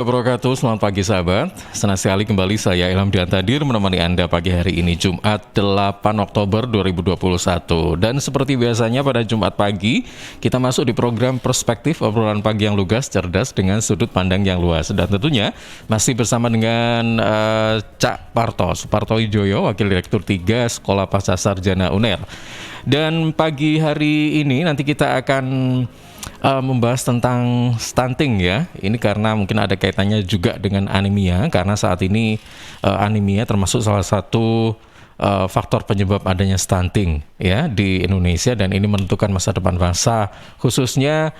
Wabarakatuh, selamat pagi sahabat. Senang sekali kembali saya Ilham Diantadir menemani Anda pagi hari ini Jumat 8 Oktober 2021. Dan seperti biasanya pada Jumat pagi, kita masuk di program Perspektif Obrolan Pagi yang Lugas, Cerdas dengan Sudut Pandang yang Luas. Dan tentunya masih bersama dengan Cak Parto, Suparto Wijoyo, Wakil Direktur 3 Sekolah Pasca Sarjana UNER. Dan pagi hari ini nanti kita akan membahas tentang stunting ya. Ini karena mungkin ada kaitannya juga dengan anemia, karena saat ini anemia termasuk salah satu faktor penyebab adanya stunting ya di Indonesia, dan ini menentukan masa depan bangsa khususnya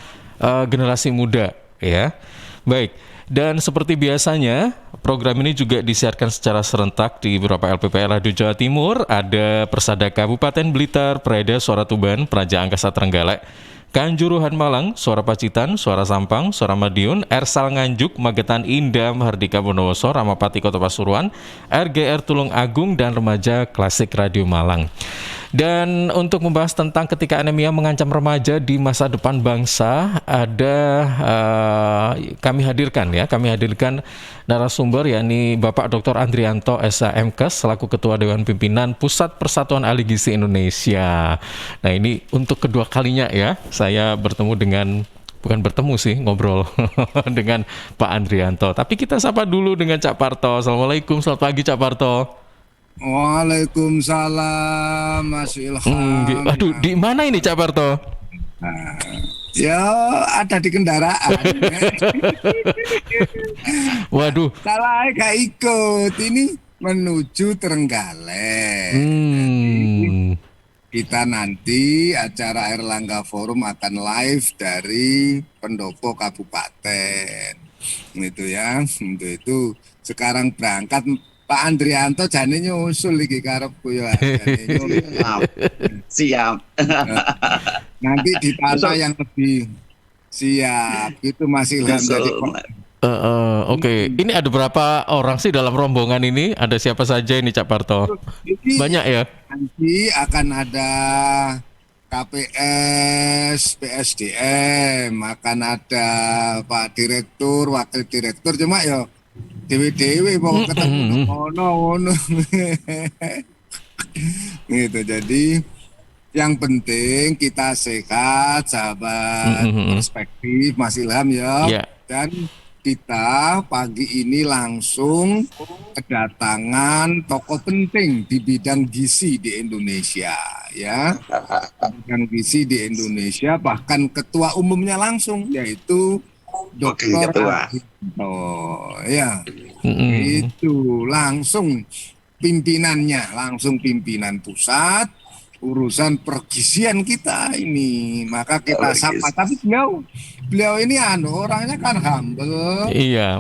generasi muda ya. Baik, dan seperti biasanya program ini juga disiarkan secara serentak di beberapa LPPR Radio Jawa Timur. Ada Persada Kabupaten Blitar, Preda Suara Tuban, Praja Angkasa Trenggalek, Kanjuruhan Malang, Suara Pacitan, Suara Sampang, Suara Madiun, Ersal Nganjuk, Magetan Indah, Mahardika Bondowoso, Ramapati Kota Pasuruan, RGR Tulung Agung, dan Remaja Klasik Radio Malang. Dan untuk membahas tentang ketika anemia mengancam remaja di masa depan bangsa, ada kami hadirkan narasumber, yakni Bapak Dr. Andrianto SHMKes selaku Ketua Dewan Pimpinan Pusat Persatuan Ahli Gizi Indonesia. Nah, ini untuk kedua kalinya ya saya ngobrol dengan Pak Andrianto. Tapi kita sapa dulu dengan Cak Parto. Assalamualaikum, selamat pagi Cak Parto. Waalaikumsalam, Mas Ilham. Aduh, di mana ini Cak Parto? Ya, ada di kendaraan. Waduh. Salah gak ikut. Ini menuju Trenggalek. Kita nanti acara Erlangga Forum akan live dari Pendopo Kabupaten. Itu ya. Untuk itu sekarang berangkat. Pak Andrianto jane nyusul iki karepku ya. Siap. Nanti ditata yang lebih siap. Itu masih Ilham jadi Oke. Ini ada berapa orang sih dalam rombongan ini? Ada siapa saja ini Cak Parto? Banyak ya? Nanti akan ada KPS, PSDM, akan ada Pak Direktur, Wakil Direktur, cuma ya dewe-dewe mau ketemu ngono. Gitu. Jadi yang penting kita sehat, sahabat Perspektif Mas Ilham ya. Yeah. Dan kita pagi ini langsung kedatangan tokoh penting di bidang gizi di Indonesia ya. Bidang gizi di Indonesia, bahkan ketua umumnya langsung, yaitu Dr. Andrianto ya. Itu langsung pimpinan pusat urusan pergizian kita ini. Maka kita sapa. Tapi beliau ini orangnya kan humble. Iya.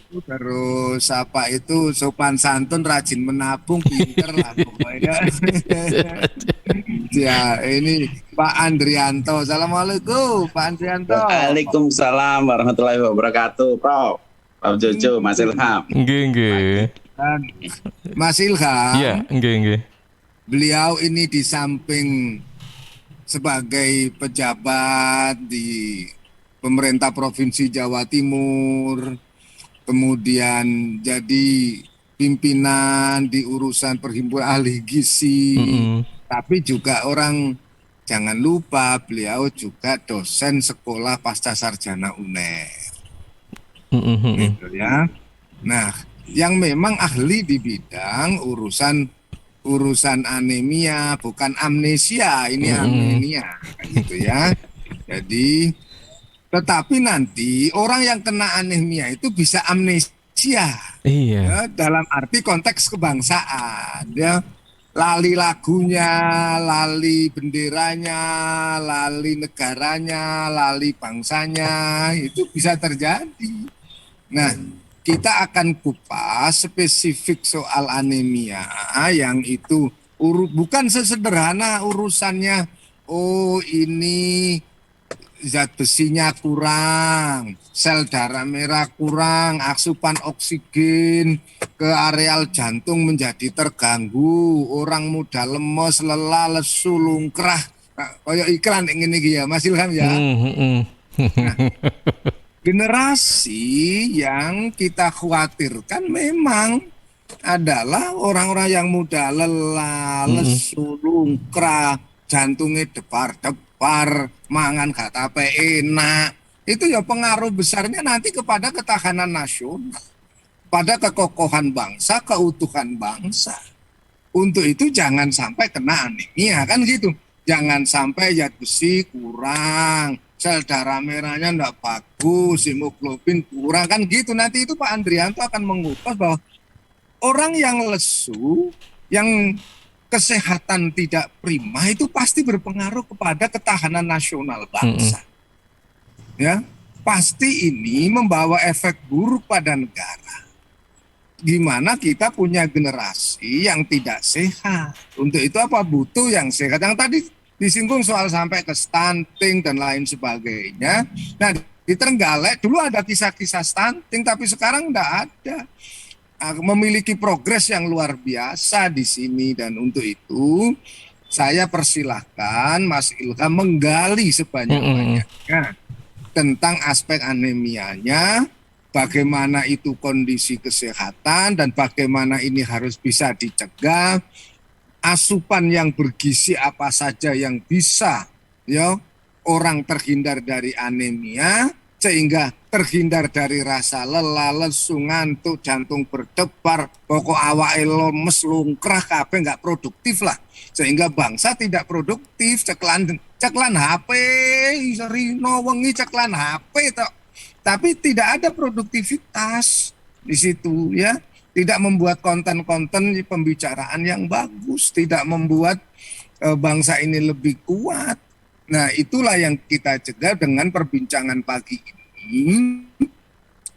Terus apa itu sopan santun, rajin menabung, pinter lah pokoknya. Ya, ini Pak Andrianto. Assalamualaikum Pak Andrianto. Waalaikumsalam warahmatullahi wabarakatuh. Prof. Pak Jojo, Mas Ilham. Nggih. Mas Ilham. Iya, nggih. Beliau ini di samping sebagai pejabat di pemerintah Provinsi Jawa Timur, kemudian jadi pimpinan di urusan Perhimpunan Ahli Gizi, tapi juga jangan lupa beliau juga dosen Sekolah Pasca Sarjana UNER. Gitu ya. Nah, yang memang ahli di bidang urusan anemia, bukan amnesia, ini anemia, gitu ya. Jadi, tetapi nanti orang yang kena anemia itu bisa amnesia. Iya. Ya, dalam arti konteks kebangsaan, ya. Lali lagunya, lali benderanya, lali negaranya, lali bangsanya, itu bisa terjadi. Nah, kita akan kupas spesifik soal anemia yang itu bukan sesederhana urusannya, oh ini zat besinya kurang, sel darah merah kurang, asupan oksigen ke areal jantung menjadi terganggu, orang muda lemes, lelah, lesu, lungkrah, kayak iklan ini ya Mas Ilham ya. Nah, generasi yang kita khawatirkan memang adalah orang-orang yang muda, lelah, lesu, lungkrah, jantungnya depar-depar, mangan gak tape enak. Itu ya pengaruh besarnya nanti kepada ketahanan nasional, pada kekokohan bangsa, keutuhan bangsa. Untuk itu jangan sampai kena anemia, kan gitu. Jangan sampai zat besi kurang, sel darah merahnya enggak bagus, hemoglobin kurang, kan gitu. Nanti itu Pak Andrianto akan mengupas bahwa orang yang lesu, yang kesehatan tidak prima itu pasti berpengaruh kepada ketahanan nasional bangsa. Ya, pasti ini membawa efek buruk pada negara. Di mana kita punya generasi yang tidak sehat. Untuk itu apa? Butuh yang sehat. Yang tadi disinggung soal sampai ke stunting dan lain sebagainya. Nah, di Trenggalek dulu ada kisah-kisah stunting, tapi sekarang enggak ada. Memiliki progres yang luar biasa di sini, dan untuk itu saya persilahkan Mas Ilham menggali sebanyak-banyaknya tentang aspek anemianya, bagaimana itu kondisi kesehatan dan bagaimana ini harus bisa dicegah, asupan yang bergizi apa saja yang bisa ya orang terhindar dari anemia, sehingga terhindar dari rasa lelah, lesu, ngantuk, jantung berdebar, pokok awake lemes, lungkrah, kabeh nggak produktif lah. Sehingga bangsa tidak produktif, ceklan HP, rino wengi ceklan HP tok. Tapi tidak ada produktivitas di situ ya. Tidak membuat konten-konten pembicaraan yang bagus, tidak membuat bangsa ini lebih kuat. Nah, itulah yang kita cegah dengan perbincangan pagi ini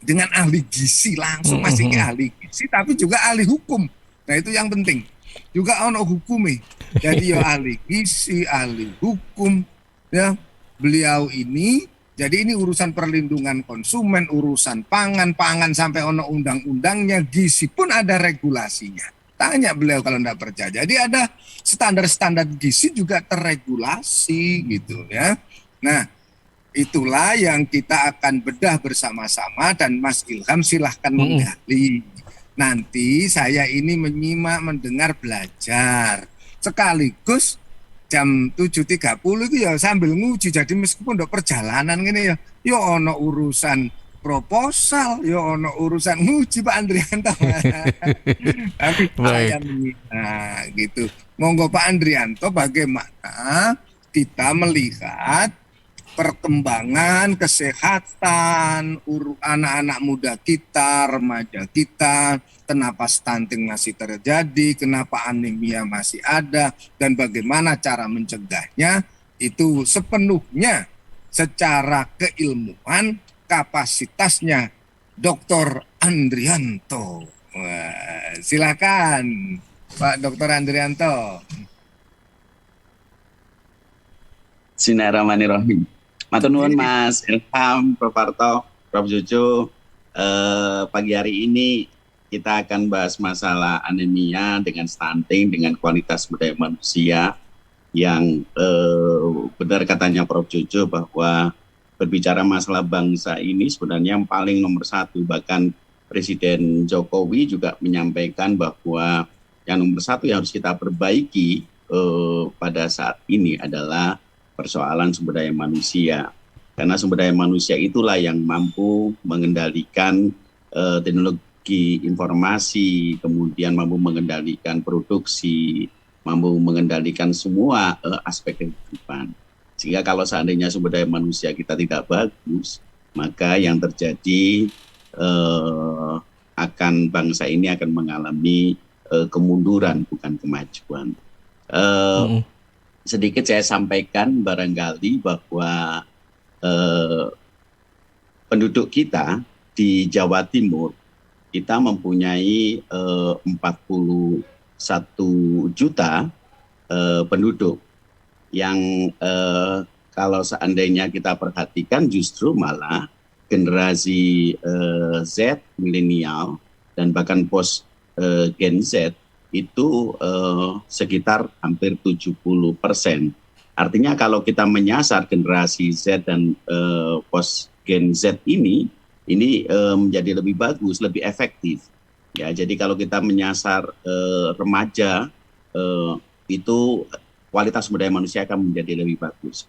dengan ahli gizi langsung, masih ahli gizi tapi juga ahli hukum. Nah, itu yang penting. Juga ono hukumnya. Jadi ya ahli gizi, ahli hukum ya. Beliau ini jadi ini urusan perlindungan konsumen, urusan pangan sampai ono undang-undangnya, gizi pun ada regulasinya. Tanya beliau kalau enggak percaya. Jadi ada standar-standar gizi juga terregulasi gitu ya. Nah, itulah yang kita akan bedah bersama-sama, dan Mas Ilham silahkan menggali. Nanti saya ini menyimak, mendengar, belajar. Sekaligus jam 7.30 itu ya sambil nguji. Jadi meskipun udah perjalanan gini ya ono urusan proposal, ono urusan nguji Pak Andrianto. Tapi saya nah, gitu. Monggo Pak Andrianto, bagaimana kita melihat perkembangan kesehatan anak-anak muda kita, remaja kita, kenapa stunting masih terjadi, kenapa anemia masih ada, dan bagaimana cara mencegahnya, itu sepenuhnya secara keilmuan kapasitasnya Dr. Andrianto. Wah, silakan Pak Dr. Andrianto. Bismillahirrahmanirrahim. Matur nuwun Mas Ilham, Prof. Parto, Prof. Jojo. Pagi hari ini kita akan bahas masalah anemia dengan stunting, dengan kualitas sumber daya manusia yang benar katanya Prof. Jojo bahwa berbicara masalah bangsa ini sebenarnya yang paling nomor satu. Bahkan Presiden Jokowi juga menyampaikan bahwa yang nomor satu yang harus kita perbaiki pada saat ini adalah persoalan sumber daya manusia. Karena sumber daya manusia itulah yang mampu mengendalikan teknologi informasi, kemudian mampu mengendalikan produksi, mampu mengendalikan semua aspek kehidupan. Sehingga kalau seandainya sumber daya manusia kita tidak bagus, maka yang terjadi bangsa ini akan mengalami kemunduran, bukan kemajuan. Sedikit saya sampaikan barangkali bahwa penduduk kita di Jawa Timur, kita mempunyai 41 juta penduduk yang kalau seandainya kita perhatikan justru malah generasi Z, milenial, dan bahkan post Gen Z itu sekitar hampir 70%. Artinya kalau kita menyasar generasi Z dan post Gen Z ini menjadi lebih bagus, lebih efektif. Ya, jadi kalau kita menyasar remaja, itu kualitas sumber daya manusia akan menjadi lebih bagus.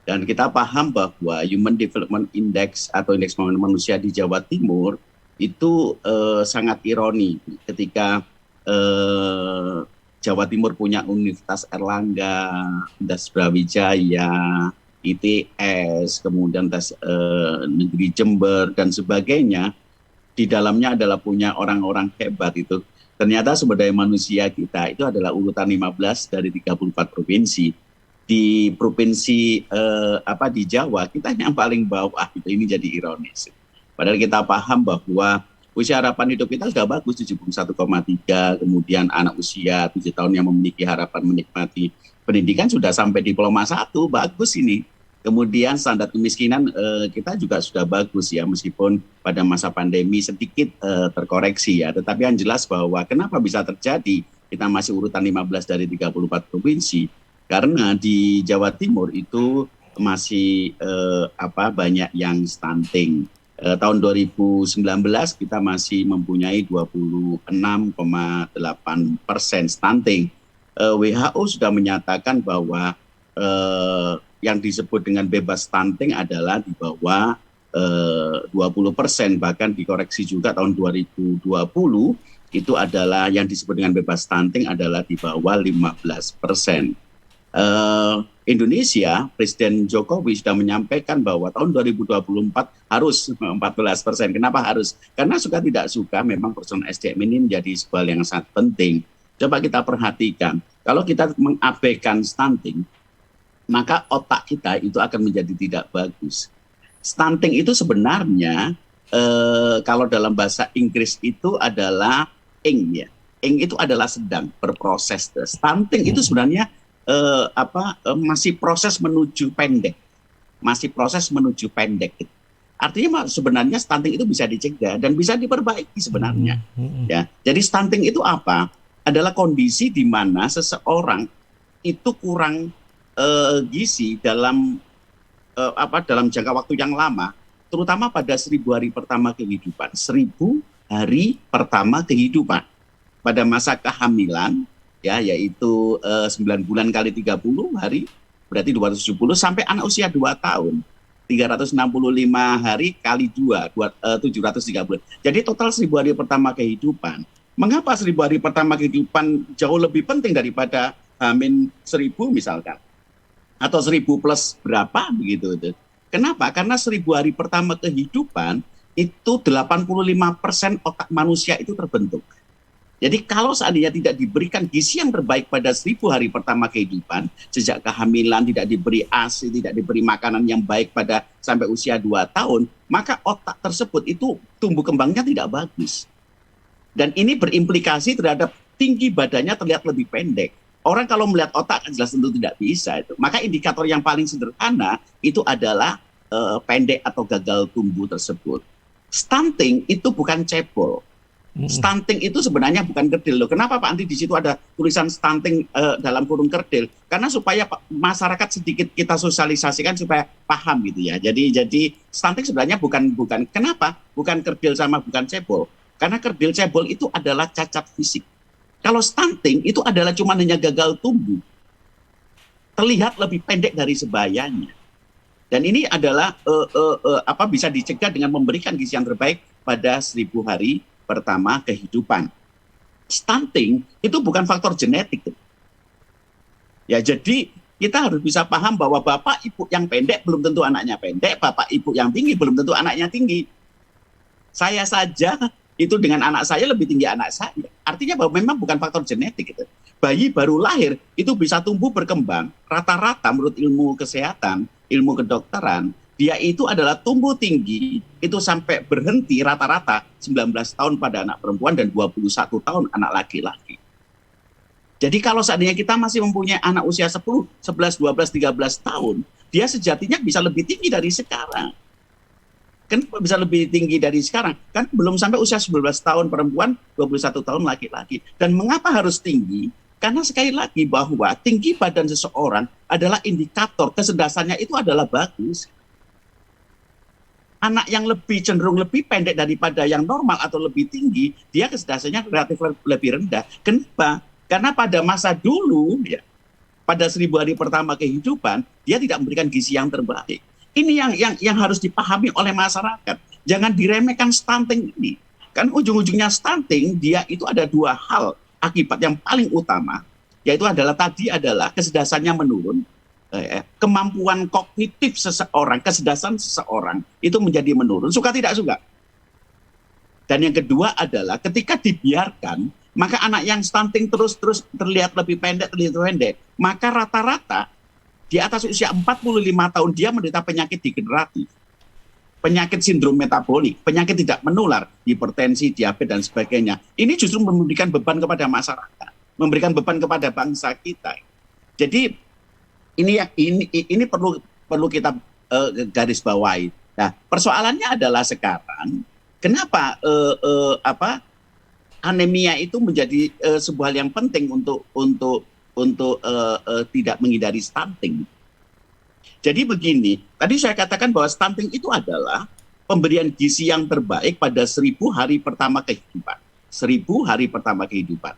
Dan kita paham bahwa Human Development Index atau indeks pembangunan manusia di Jawa Timur itu sangat ironi ketika Jawa Timur punya Universitas Erlangga, Universitas Brawijaya, ITS, kemudian Negeri Jember dan sebagainya. Di dalamnya adalah punya orang-orang hebat itu. Ternyata sumber daya manusia kita itu adalah urutan 15 dari 34 provinsi. Di provinsi di Jawa kita yang paling bawah itu, ini jadi ironis. Padahal kita paham bahwa usia harapan hidup kita sudah bagus 71,3, kemudian anak usia 7 tahun yang memiliki harapan menikmati pendidikan sudah sampai diploma 1, bagus ini. Kemudian standar kemiskinan kita juga sudah bagus ya, meskipun pada masa pandemi sedikit terkoreksi ya. Tetapi yang jelas bahwa kenapa bisa terjadi kita masih urutan 15 dari 34 provinsi. Karena di Jawa Timur itu masih banyak yang stunting. Tahun 2019 kita masih mempunyai 26,8% stunting. WHO sudah menyatakan bahwa yang disebut dengan bebas stunting adalah di bawah 20%, bahkan dikoreksi juga tahun 2020 itu adalah yang disebut dengan bebas stunting adalah di bawah 15%. Indonesia, Presiden Jokowi sudah menyampaikan bahwa tahun 2024 harus 14%. Kenapa harus? Karena suka tidak suka memang persoalan SDM ini menjadi sebuah yang sangat penting. Coba kita perhatikan, kalau kita mengabaikan stunting, maka otak kita itu akan menjadi tidak bagus. Stunting itu sebenarnya kalau dalam bahasa Inggris itu adalah ing ya. Ing itu adalah sedang berproses. Stunting itu sebenarnya masih proses menuju pendek. Masih proses menuju pendek. Artinya sebenarnya stunting itu bisa dicegah dan bisa diperbaiki sebenarnya. Ya. Jadi stunting itu apa? Adalah kondisi di mana seseorang itu kurang gizi dalam jangka waktu yang lama, terutama pada 1000 hari pertama kehidupan. 1000 hari pertama kehidupan. Pada masa kehamilan, ya, yaitu 9 bulan kali 30 hari, berarti 270, sampai anak usia 2 tahun. 365 hari kali 2, 730. Jadi total 1000 hari pertama kehidupan. Mengapa 1000 hari pertama kehidupan jauh lebih penting daripada H-1000 misalkan? Atau 1000 plus berapa begitu. Kenapa? Karena 1000 hari pertama kehidupan itu 85% otak manusia itu terbentuk. Jadi kalau seandainya tidak diberikan gizi yang terbaik pada 1000 hari pertama kehidupan, sejak kehamilan tidak diberi ASI, tidak diberi makanan yang baik pada sampai usia 2 tahun, maka otak tersebut itu tumbuh kembangnya tidak bagus. Dan ini berimplikasi terhadap tinggi badannya terlihat lebih pendek. Orang kalau melihat otak jelas tentu tidak bisa itu. Maka indikator yang paling sederhana itu adalah pendek atau gagal tumbuh tersebut. Stunting itu bukan cebol. Stunting itu sebenarnya bukan kerdil loh. Kenapa Pak Andi di situ ada tulisan stunting dalam kurung kerdil? Karena supaya masyarakat sedikit kita sosialisasikan supaya paham gitu ya. Jadi stunting sebenarnya bukan kenapa? Bukan kerdil sama bukan cebol. Karena kerdil cebol itu adalah cacat fisik. Kalau stunting itu adalah cuma hanya gagal tumbuh. Terlihat lebih pendek dari sebayanya. Dan ini adalah bisa dicegah dengan memberikan gizi yang terbaik pada 1000 hari pertama kehidupan. Stunting itu bukan faktor genetik. Ya, jadi kita harus bisa paham bahwa bapak ibu yang pendek belum tentu anaknya pendek, bapak ibu yang tinggi belum tentu anaknya tinggi. Saya saja itu dengan anak saya lebih tinggi anak saya. Artinya bahwa memang bukan faktor genetik itu. Bayi baru lahir itu bisa tumbuh berkembang rata-rata menurut ilmu kesehatan, ilmu kedokteran, dia itu adalah tumbuh tinggi itu sampai berhenti rata-rata 19 tahun pada anak perempuan dan 21 tahun anak laki-laki. Jadi kalau seandainya kita masih mempunyai anak usia 10, 11, 12, 13 tahun, dia sejatinya bisa lebih tinggi dari sekarang. Kenapa bisa lebih tinggi dari sekarang? Kan belum sampai usia 11 tahun perempuan, 21 tahun laki-laki. Dan mengapa harus tinggi? Karena sekali lagi bahwa tinggi badan seseorang adalah indikator kecerdasannya itu adalah bagus. anak yang cenderung lebih pendek daripada yang normal atau lebih tinggi, dia kecerdasannya relatif lebih rendah. Kenapa? Karena pada masa dulu, ya, pada 1000 hari pertama kehidupan, dia tidak memberikan gizi yang terbaik. Ini yang harus dipahami oleh masyarakat. Jangan diremehkan stunting ini. Kan ujung-ujungnya stunting, dia itu ada 2 hal akibat yang paling utama, yaitu adalah kecerdasannya menurun, kemampuan kognitif seseorang, kecerdasan seseorang itu menjadi menurun, suka tidak suka. Dan yang kedua adalah ketika dibiarkan, maka anak yang stunting terus terlihat lebih pendek, maka rata-rata di atas usia 45 tahun dia menderita penyakit degeneratif, penyakit sindrom metabolik, penyakit tidak menular, hipertensi, diabetes dan sebagainya. Ini justru memberikan beban kepada masyarakat, memberikan beban kepada bangsa kita. Jadi ini perlu kita garis bawahi. Nah, persoalannya adalah sekarang kenapa anemia itu menjadi sebuah hal yang penting untuk tidak menghindari stunting. Jadi begini, tadi saya katakan bahwa stunting itu adalah pemberian gizi yang terbaik pada 1000 hari pertama kehidupan. 1000 hari pertama kehidupan.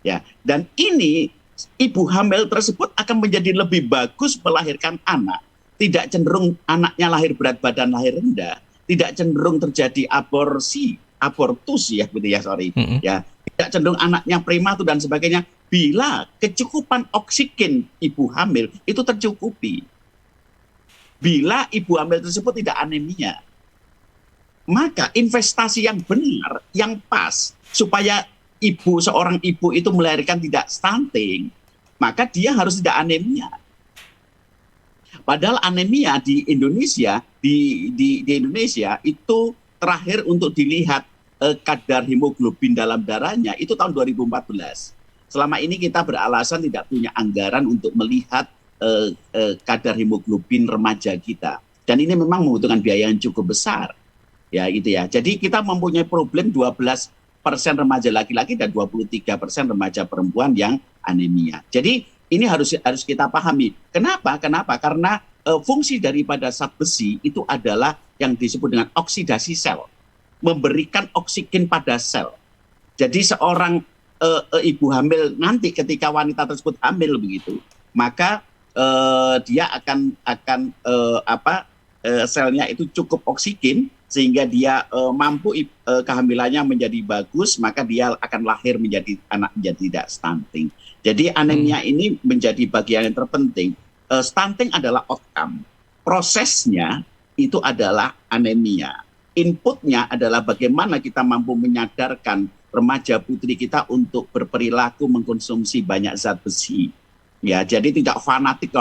Ya, dan ini ibu hamil tersebut akan menjadi lebih bagus melahirkan anak. Tidak cenderung anaknya lahir berat badan, lahir rendah. Tidak cenderung terjadi abortus ya, gitu ya, sorry. Ya, tidak cenderung anaknya prematur dan sebagainya. Bila kecukupan oksigen ibu hamil itu tercukupi. Bila ibu hamil tersebut tidak anemia. Maka investasi yang benar, yang pas, supaya seorang ibu itu melahirkan tidak stunting, maka dia harus tidak anemia. Padahal anemia di Indonesia, di Indonesia itu terakhir untuk dilihat kadar hemoglobin dalam darahnya itu tahun 2014. Selama ini kita beralasan tidak punya anggaran untuk melihat kadar hemoglobin remaja kita. Dan ini memang membutuhkan biaya yang cukup besar. Ya, gitu ya. Jadi kita mempunyai problem 12% remaja laki-laki dan 23% remaja perempuan yang anemia. Jadi ini harus kita pahami. Kenapa? Karena fungsi daripada zat besi itu adalah yang disebut dengan oksidasi sel. Memberikan oksigen pada sel. Jadi seorang ibu hamil nanti ketika wanita tersebut hamil begitu, maka dia akan selnya itu cukup oksigen sehingga dia mampu kehamilannya menjadi bagus, maka dia akan lahir menjadi anak menjadi tidak stunting. Jadi anemia ini menjadi bagian yang terpenting. Stunting adalah outcome. Prosesnya itu adalah anemia. Inputnya adalah bagaimana kita mampu menyadarkan remaja putri kita untuk berperilaku mengkonsumsi banyak zat besi. Ya, jadi tidak fanatik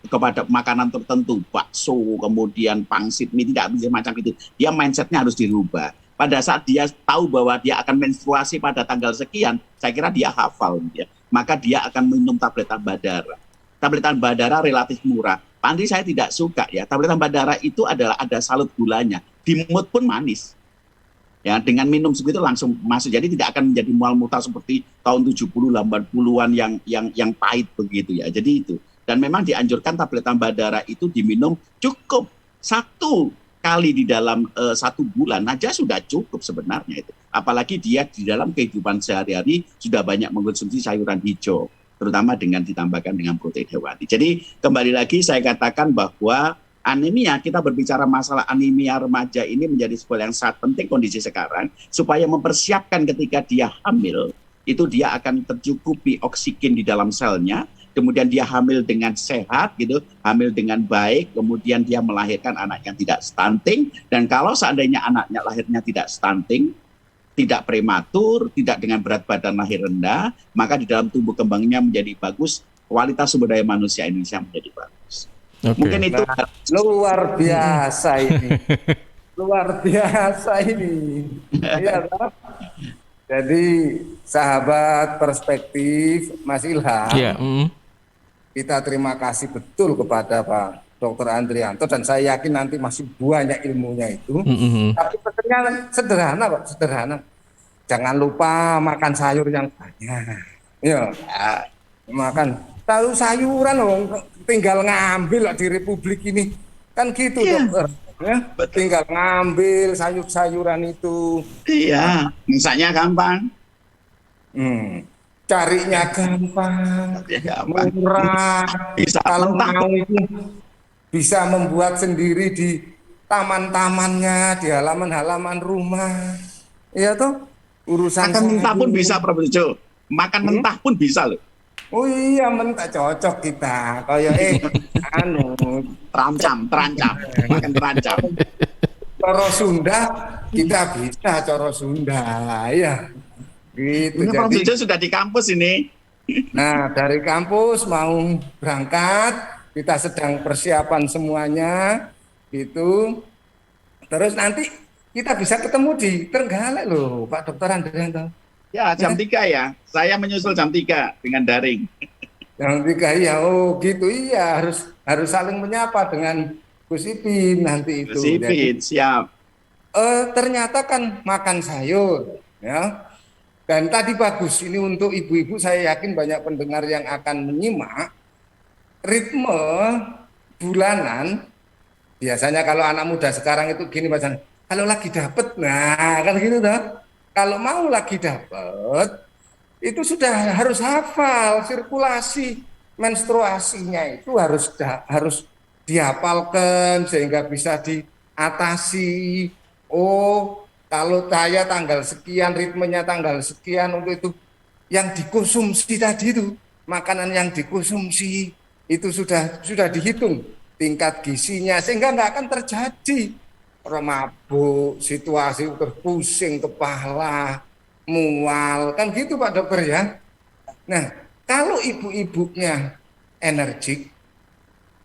kepada makanan tertentu, bakso, kemudian pangsit, mie, tidak bisa macam itu. Dia mindsetnya harus dirubah. Pada saat dia tahu bahwa dia akan menstruasi pada tanggal sekian, saya kira dia hafal, ya. Maka dia akan minum tablet tambah darah. Tablet tambah darah relatif murah. Pak Andri, saya tidak suka ya. Tablet tambah darah itu adalah ada salut gulanya. Di mood pun manis. Ya, dengan minum segitu langsung masuk. Jadi tidak akan menjadi mual muntah seperti tahun 70 80-an yang pahit begitu ya. Jadi itu. Dan memang dianjurkan tablet tambah darah itu diminum cukup 1 kali di dalam 1 bulan aja sudah cukup sebenarnya itu. Apalagi dia di dalam kehidupan sehari-hari sudah banyak mengkonsumsi sayuran hijau, terutama dengan ditambahkan dengan protein hewani. Jadi kembali lagi saya katakan bahwa anemia, kita berbicara masalah anemia remaja ini menjadi sebuah yang sangat penting kondisi sekarang, supaya mempersiapkan ketika dia hamil, itu dia akan tercukupi oksigen di dalam selnya, kemudian dia hamil dengan sehat, gitu, hamil dengan baik, kemudian dia melahirkan anak yang tidak stunting, dan kalau seandainya anaknya lahirnya tidak stunting, tidak prematur, tidak dengan berat badan lahir rendah, maka di dalam tumbuh kembangnya menjadi bagus, kualitas sumber daya manusia Indonesia menjadi bagus. Okay. Mungkin itu luar biasa ini. Luar biasa ini. Ya, jadi sahabat perspektif Mas Ilham, kita terima kasih betul kepada Pak Dr. Andrianto, dan saya yakin nanti masih banyak ilmunya itu. Tapi pesannya sederhana Pak, sederhana. Jangan lupa makan sayur yang banyak. Ya, makan. Tahu sayuran loh, tinggal ngambil di Republik ini. Kan gitu dokter. Ya, tinggal ngambil sayur-sayuran itu. Iya, masaknya gampang. Hmm, carinya gampang, Ya gampang. murah. Bisa Kalau mentah mau itu bisa membuat sendiri di taman-tamannya, di halaman-halaman rumah. Iya toh, urusan makan mentah pun bisa, sayur. Prof. Jojo. Makan Hmm? mentah pun bisa loh. Oh iya, mentah cocok kita. Kayak anu, Terancam. Makan terancam. coro Sunda kita bisa coro Sunda, ya. Gitu. Ini Prof. Jadi, Jojo sudah di kampus ini. nah dari kampus mau berangkat, kita sedang persiapan semuanya, gitu. Terus nanti kita bisa ketemu di Trenggalek loh, Pak Dokter Andrianto. Ya, jam 3 ya. Saya menyusul jam 3 dengan daring. Yang tiga iya, oh gitu iya harus harus saling menyapa dengan Gus Ipin nanti itu. Jadi Sipit, siap. ternyata kan makan sayur, ya. Dan tadi bagus ini untuk ibu-ibu, saya yakin banyak pendengar yang akan menyimak ritme bulanan. Biasanya kalau anak muda sekarang itu gini bacaan, kalau lagi dapet, nah kan gitu tuh. Kalau mau lagi dapet, itu sudah harus hafal sirkulasi menstruasinya itu harus dihafalkan sehingga bisa diatasi. Oh, kalau saya tanggal sekian, ritmenya tanggal sekian untuk itu yang dikonsumsi tadi itu, makanan yang dikonsumsi itu sudah dihitung tingkat gizinya sehingga nggak akan terjadi orang mabuk, situasi terpusing kepala, mual, kan gitu Pak Dokter ya. Nah, kalau ibu-ibunya energik,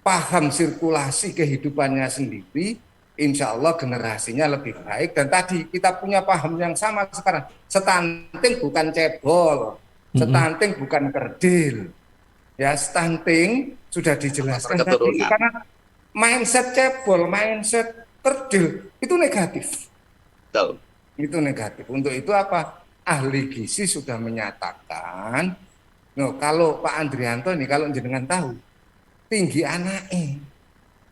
paham sirkulasi kehidupannya sendiri, insya Allah generasinya lebih baik. Dan tadi kita punya paham yang sama sekarang. Stunting bukan cebol, stunting bukan kerdil. Ya, stunting sudah dijelaskan tadi itu Keturunan. karena mindset cebol, mindset kerdil itu negatif. Betul. Itu negatif. Untuk itu apa? Ahli gizi sudah menyatakan, no, kalau Pak Andrianto ini kalau jenengan tahu tinggi anaknya,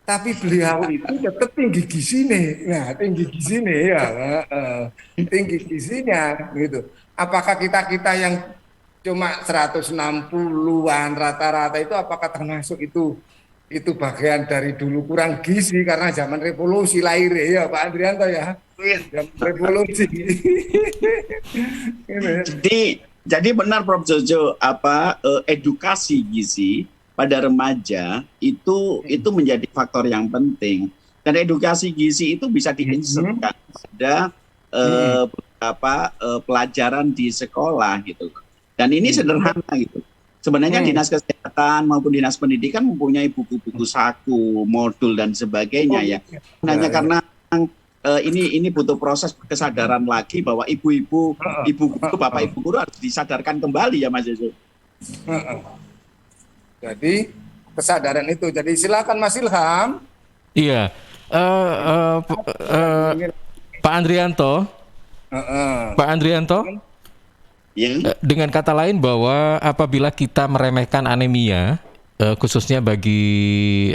tapi beliau itu tetap tinggi gizinya. Nah, tinggi gizinya ya, tinggi gizinya gitu. Apakah kita yang cuma 160-an rata-rata itu apakah termasuk itu bagian dari dulu kurang gizi karena zaman revolusi lahir ya Pak Andrianto ya. Zaman revolusi. Jadi benar Prof. Jojo, edukasi gizi pada remaja itu menjadi faktor yang penting. Dan edukasi gizi itu bisa diinsertkan pada beberapa pelajaran di sekolah gitu. Dan ini sederhana gitu. Sebenarnya Dinas Kesehatan maupun Dinas Pendidikan mempunyai buku-buku saku, modul dan sebagainya ya. Hanya karena ini butuh proses kesadaran lagi bahwa ibu-ibu, bapak ibu guru harus disadarkan kembali ya Mas Jojo. Jadi kesadaran itu. Jadi silakan Mas Ilham. Iya, Pak Andrianto, Pak Andrianto, Ya. dengan kata lain bahwa apabila kita meremehkan anemia, khususnya bagi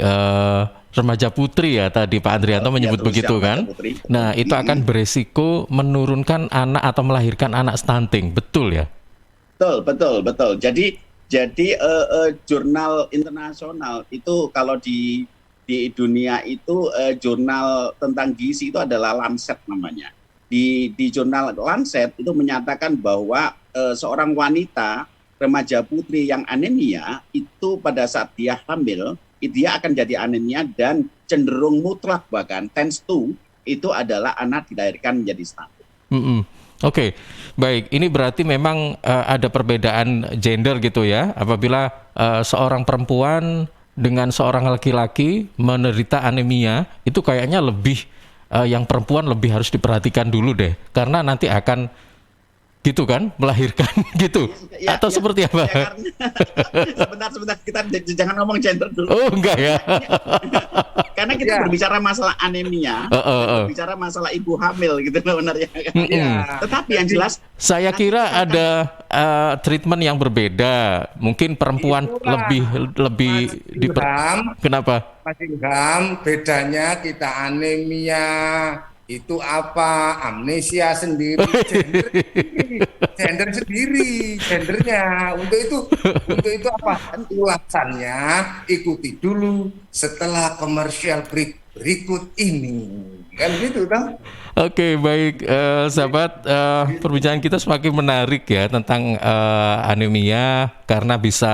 remaja putri ya tadi Pak Andrianto menyebut begitu kan, nah itu akan beresiko menurunkan anak atau melahirkan anak stunting, betul ya? Betul. Jadi jurnal internasional itu kalau di dunia itu jurnal tentang gizi itu adalah Lancet namanya. Di jurnal Lancet itu menyatakan bahwa seorang wanita remaja putri yang anemia itu pada saat dia hamil dia akan jadi anemia dan cenderung mutlak bahkan tends to itu adalah anak dilahirkan menjadi stunting. Oke, baik. Ini berarti memang ada perbedaan gender gitu ya. Apabila seorang perempuan dengan seorang laki-laki menderita anemia, itu kayaknya lebih yang perempuan lebih harus diperhatikan dulu deh, karena nanti akan gitu kan melahirkan gitu atau seperti apa? Sebentar kita jangan ngomong gender dulu. Oh enggak ya. Karena kita berbicara masalah anemia, berbicara masalah ibu hamil gitu benar ya. Ya. Tetapi yang jelas saya kira treatment yang berbeda. Mungkin perempuan Itulah, lebih kenapa? Mas Ilham, bedanya kita anemia itu apa? Amnesia sendiri, gender sendiri, gendernya. Untuk itu apa? Ulasannya ikuti dulu setelah komersial berikut ini. Kan gitu, toh? Oke, baik, sahabat, perbincangan kita semakin menarik ya tentang anemia karena bisa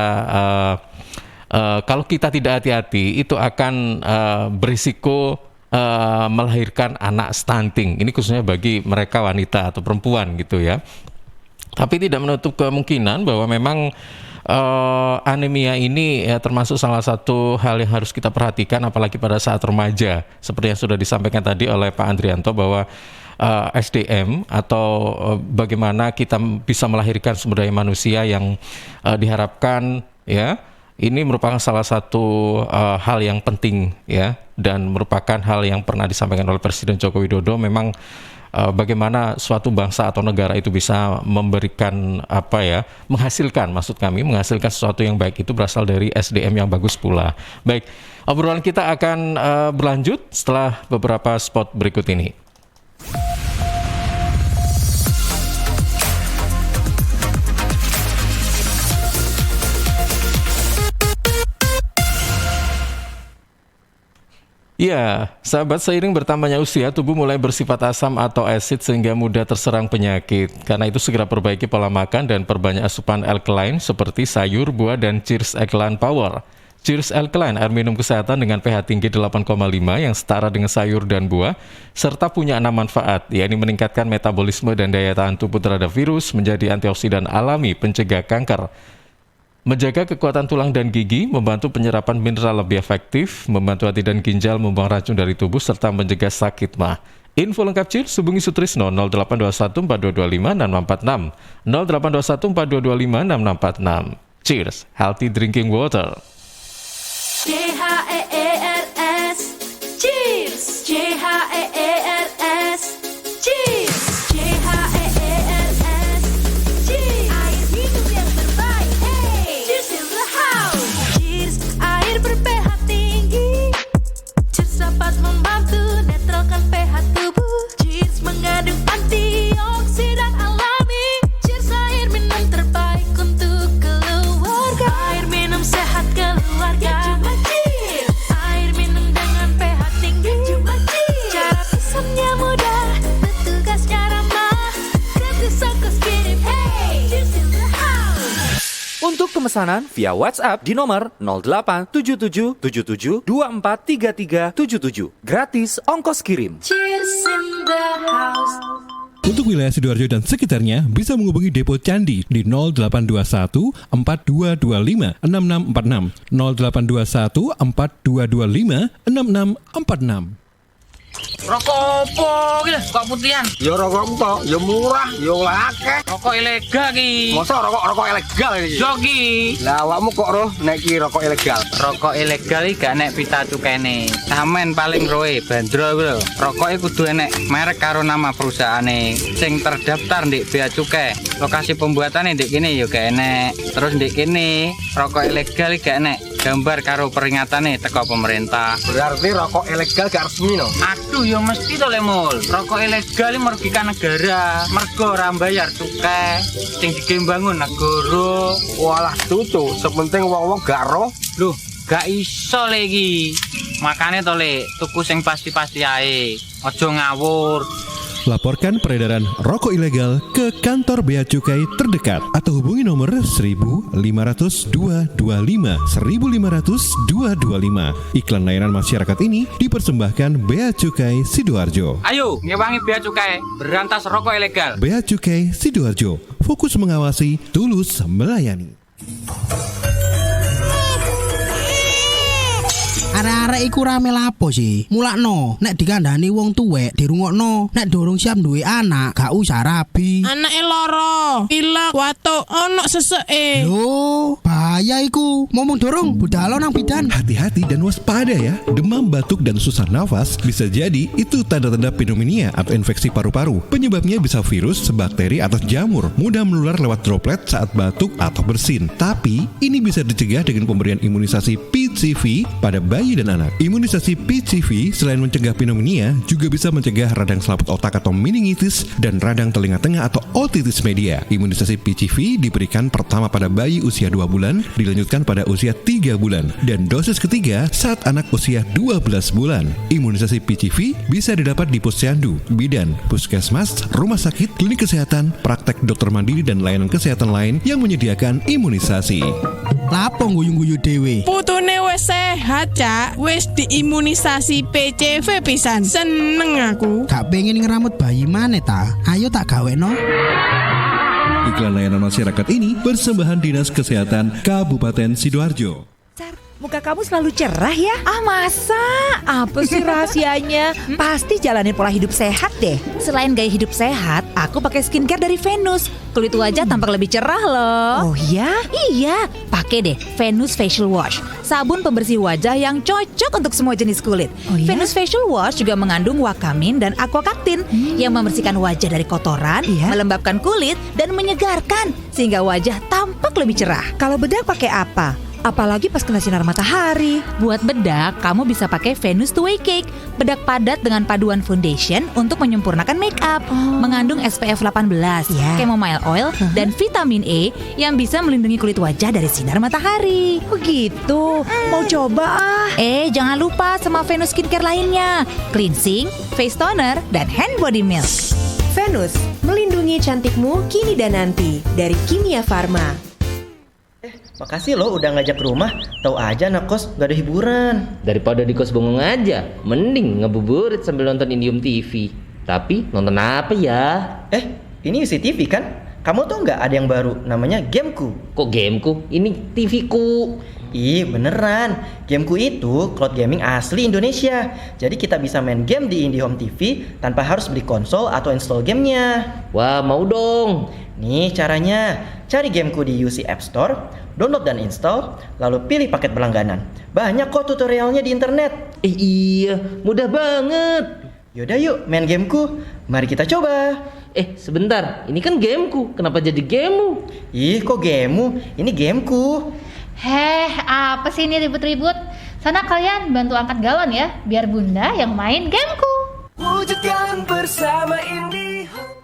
kalau kita tidak hati-hati itu akan berisiko melahirkan anak stunting. Ini khususnya bagi mereka wanita atau perempuan gitu ya. Tapi tidak menutup kemungkinan bahwa memang anemia ini ya, termasuk salah satu hal yang harus kita perhatikan apalagi pada saat remaja. Seperti yang sudah disampaikan tadi oleh Pak Andrianto bahwa SDM atau bagaimana kita bisa melahirkan sumber daya manusia yang diharapkan ya. Ini merupakan salah satu hal yang penting ya, dan merupakan hal yang pernah disampaikan oleh Presiden Joko Widodo. Memang bagaimana suatu bangsa atau negara itu bisa memberikan menghasilkan sesuatu yang baik itu berasal dari SDM yang bagus pula. Baik, obrolan kita akan berlanjut setelah beberapa spot berikut ini. Ya, sahabat, seiring bertambahnya usia, tubuh mulai bersifat asam atau asid sehingga mudah terserang penyakit. Karena itu segera perbaiki pola makan dan perbanyak asupan alkaline seperti sayur, buah, dan Cheers Alkaline Power. Cheers Alkaline, air minum kesehatan dengan pH tinggi 8,5 yang setara dengan sayur dan buah, serta punya 6 manfaat, yakni meningkatkan metabolisme dan daya tahan tubuh terhadap virus, menjadi antioksidan alami pencegah kanker, menjaga kekuatan tulang dan gigi, membantu penyerapan mineral lebih efektif, membantu hati dan ginjal membuang racun dari tubuh, serta mencegah sakit mah. Info lengkap Cheers, hubungi Sutrisno 0821 4225 6646, 0821 4225 6646. Cheers, healthy drinking water. CHEERS, Cheers, CHEERS, Cheers, CHEERS, Cheers, air minum yang terbaik, hey, Cheers in the house. Cheers, air ber-pH tinggi. Cheers dapat membantu netralkan pH tubuh. Cheers mengandung antioksidan alami. Cheers, air minum terbaik untuk keluarga. Air minum sehat keluarga. Cuma Cheers, air minum dengan pH tinggi. Cuma Cheers, cara pesannya mudah, petugasnya ramah. Gratis ongkos kirim, hey, Cheers in the house. Untuk pemesanan via WhatsApp di nomor 087777243377. Gratis ongkos kirim. Cheers in the house. Untuk wilayah Sidoarjo dan sekitarnya bisa menghubungi Depo Candi di 0821 4225 6646, 0821 4225 6646. Rokok opo iki kok putihan? Ya rokok entok, ya murah, ya akeh. Rokok ilegal ki. Masa rokok ilegal iki? Yo ki. Lah awakmu kok roh nek iki rokok ilegal? Rokok ilegal iki gak nek pita cukene. Samen paling roe bandrol kuwi lho. Rokoke kudu enek merek karo nama perusahaane sing terdaftar ndek bea cukai. Lokasi pembuatane ndek kene ya gak enek. Terus ndek kene rokok ilegal iki gak enek gambar karo peringatane teko pemerintah. Berarti rokok ilegal gak resmi no? Aduh ya mesti to Lemul. Rokok ilegal iki merugikan negara. Mergo ora mbayar cukai sing digembangun negara. Walah cucu, sepenting wong-wong gak roh. Loh, gak iso le iki. Makane to le, tuku sing pasti-pasti ae. Aja ngawur. Laporkan peredaran rokok ilegal ke kantor Bea Cukai terdekat atau hubungi nomor 1.500-225 1.500-225. Iklan layanan masyarakat ini dipersembahkan Bea Cukai Sidoarjo. Ayo, ngewangi bea cukai, berantas rokok ilegal. Bea Cukai Sidoarjo, fokus mengawasi, tulus melayani. Arek-arek arek iku rame lapo sih? Mulakno, nek dikandani wong tuwek dirungokno, nek durung siap duwe anak, gak usah rabi. Anake loro, pilek, watuk, ono seseke. Loh, bahaya iku. Ngomong dorong, budalo nang bidan. Hati-hati dan waspada ya. Demam, batuk, dan susah nafas bisa jadi itu tanda-tanda pneumonia atau infeksi paru-paru. Penyebabnya bisa virus, bakteri, atau jamur. Mudah menular lewat droplet saat batuk atau bersin. Tapi, ini bisa dicegah dengan pemberian imunisasi PCV pada bayi dan anak. Imunisasi PCV selain mencegah pneumonia, juga bisa mencegah radang selaput otak atau meningitis dan radang telinga tengah atau otitis media. Imunisasi PCV diberikan pertama pada bayi usia 2 bulan, dilanjutkan pada usia 3 bulan, dan dosis ketiga saat anak usia 12 bulan. Imunisasi PCV bisa didapat di posyandu, bidan, puskesmas, rumah sakit, klinik kesehatan, praktek dokter mandiri, dan layanan kesehatan lain yang menyediakan imunisasi. Lapo guyu-guyu dewe. Putune wis sehat, Cak. Wis diimunisasi PCV pisan. Seneng aku. Gak pengen ngeramut bayi maneh ta? Ayo tak gaweno. Iklan layanan masyarakat ini persembahan Dinas Kesehatan Kabupaten Sidoarjo. Muka kamu selalu cerah ya? Ah masa? Apa sih rahasianya? Pasti jalanin pola hidup sehat deh. Selain gaya hidup sehat, aku pakai skincare dari Venus. Kulit wajah tampak lebih cerah loh. Oh ya? Iya, pakai deh Venus Facial Wash. Sabun pembersih wajah yang cocok untuk semua jenis kulit. Oh ya? Venus Facial Wash juga mengandung wakamin dan aquacaptin yang membersihkan wajah dari kotoran, melembabkan kulit, dan menyegarkan sehingga wajah tampak lebih cerah. Kalau bedak pakai apa? Apalagi pas kena sinar matahari. Buat bedak, kamu bisa pakai Venus Two Way Cake. Bedak padat dengan paduan foundation untuk menyempurnakan make up. Mengandung SPF 18, chamomile oil, dan vitamin E yang bisa melindungi kulit wajah dari sinar matahari. Oh gitu, mau coba ah. Jangan lupa sama Venus skincare lainnya. Cleansing, face toner, dan hand body milk. Venus, melindungi cantikmu kini dan nanti. Dari Kimia Farma. Makasih loh udah ngajak ke rumah. Tahu aja anak kos gak ada hiburan. Daripada di kos bengong aja, mending ngebuburit sambil nonton Indium TV. Tapi nonton apa ya? Ini UCTV kan? Kamu tuh nggak ada yang baru, namanya Gameku. Kok Gameku? Ini TV ku. Ih beneran, Gameku itu cloud gaming asli Indonesia. Jadi kita bisa main game di IndiHome TV tanpa harus beli konsol atau install gamenya. Wah mau dong. Nih caranya, cari Gameku di UC App Store, download dan install, lalu pilih paket berlangganan. Banyak kok tutorialnya di internet. Iya, mudah banget. Yaudah yuk main Gameku, mari kita coba. Sebentar, ini kan Gameku, kenapa jadi gamemu? Ih kok gamemu, ini Gameku. Apa sih ini ribut-ribut? Sana kalian bantu angkat galon ya, biar bunda yang main Gameku. Wujudkan bersama IndiHome.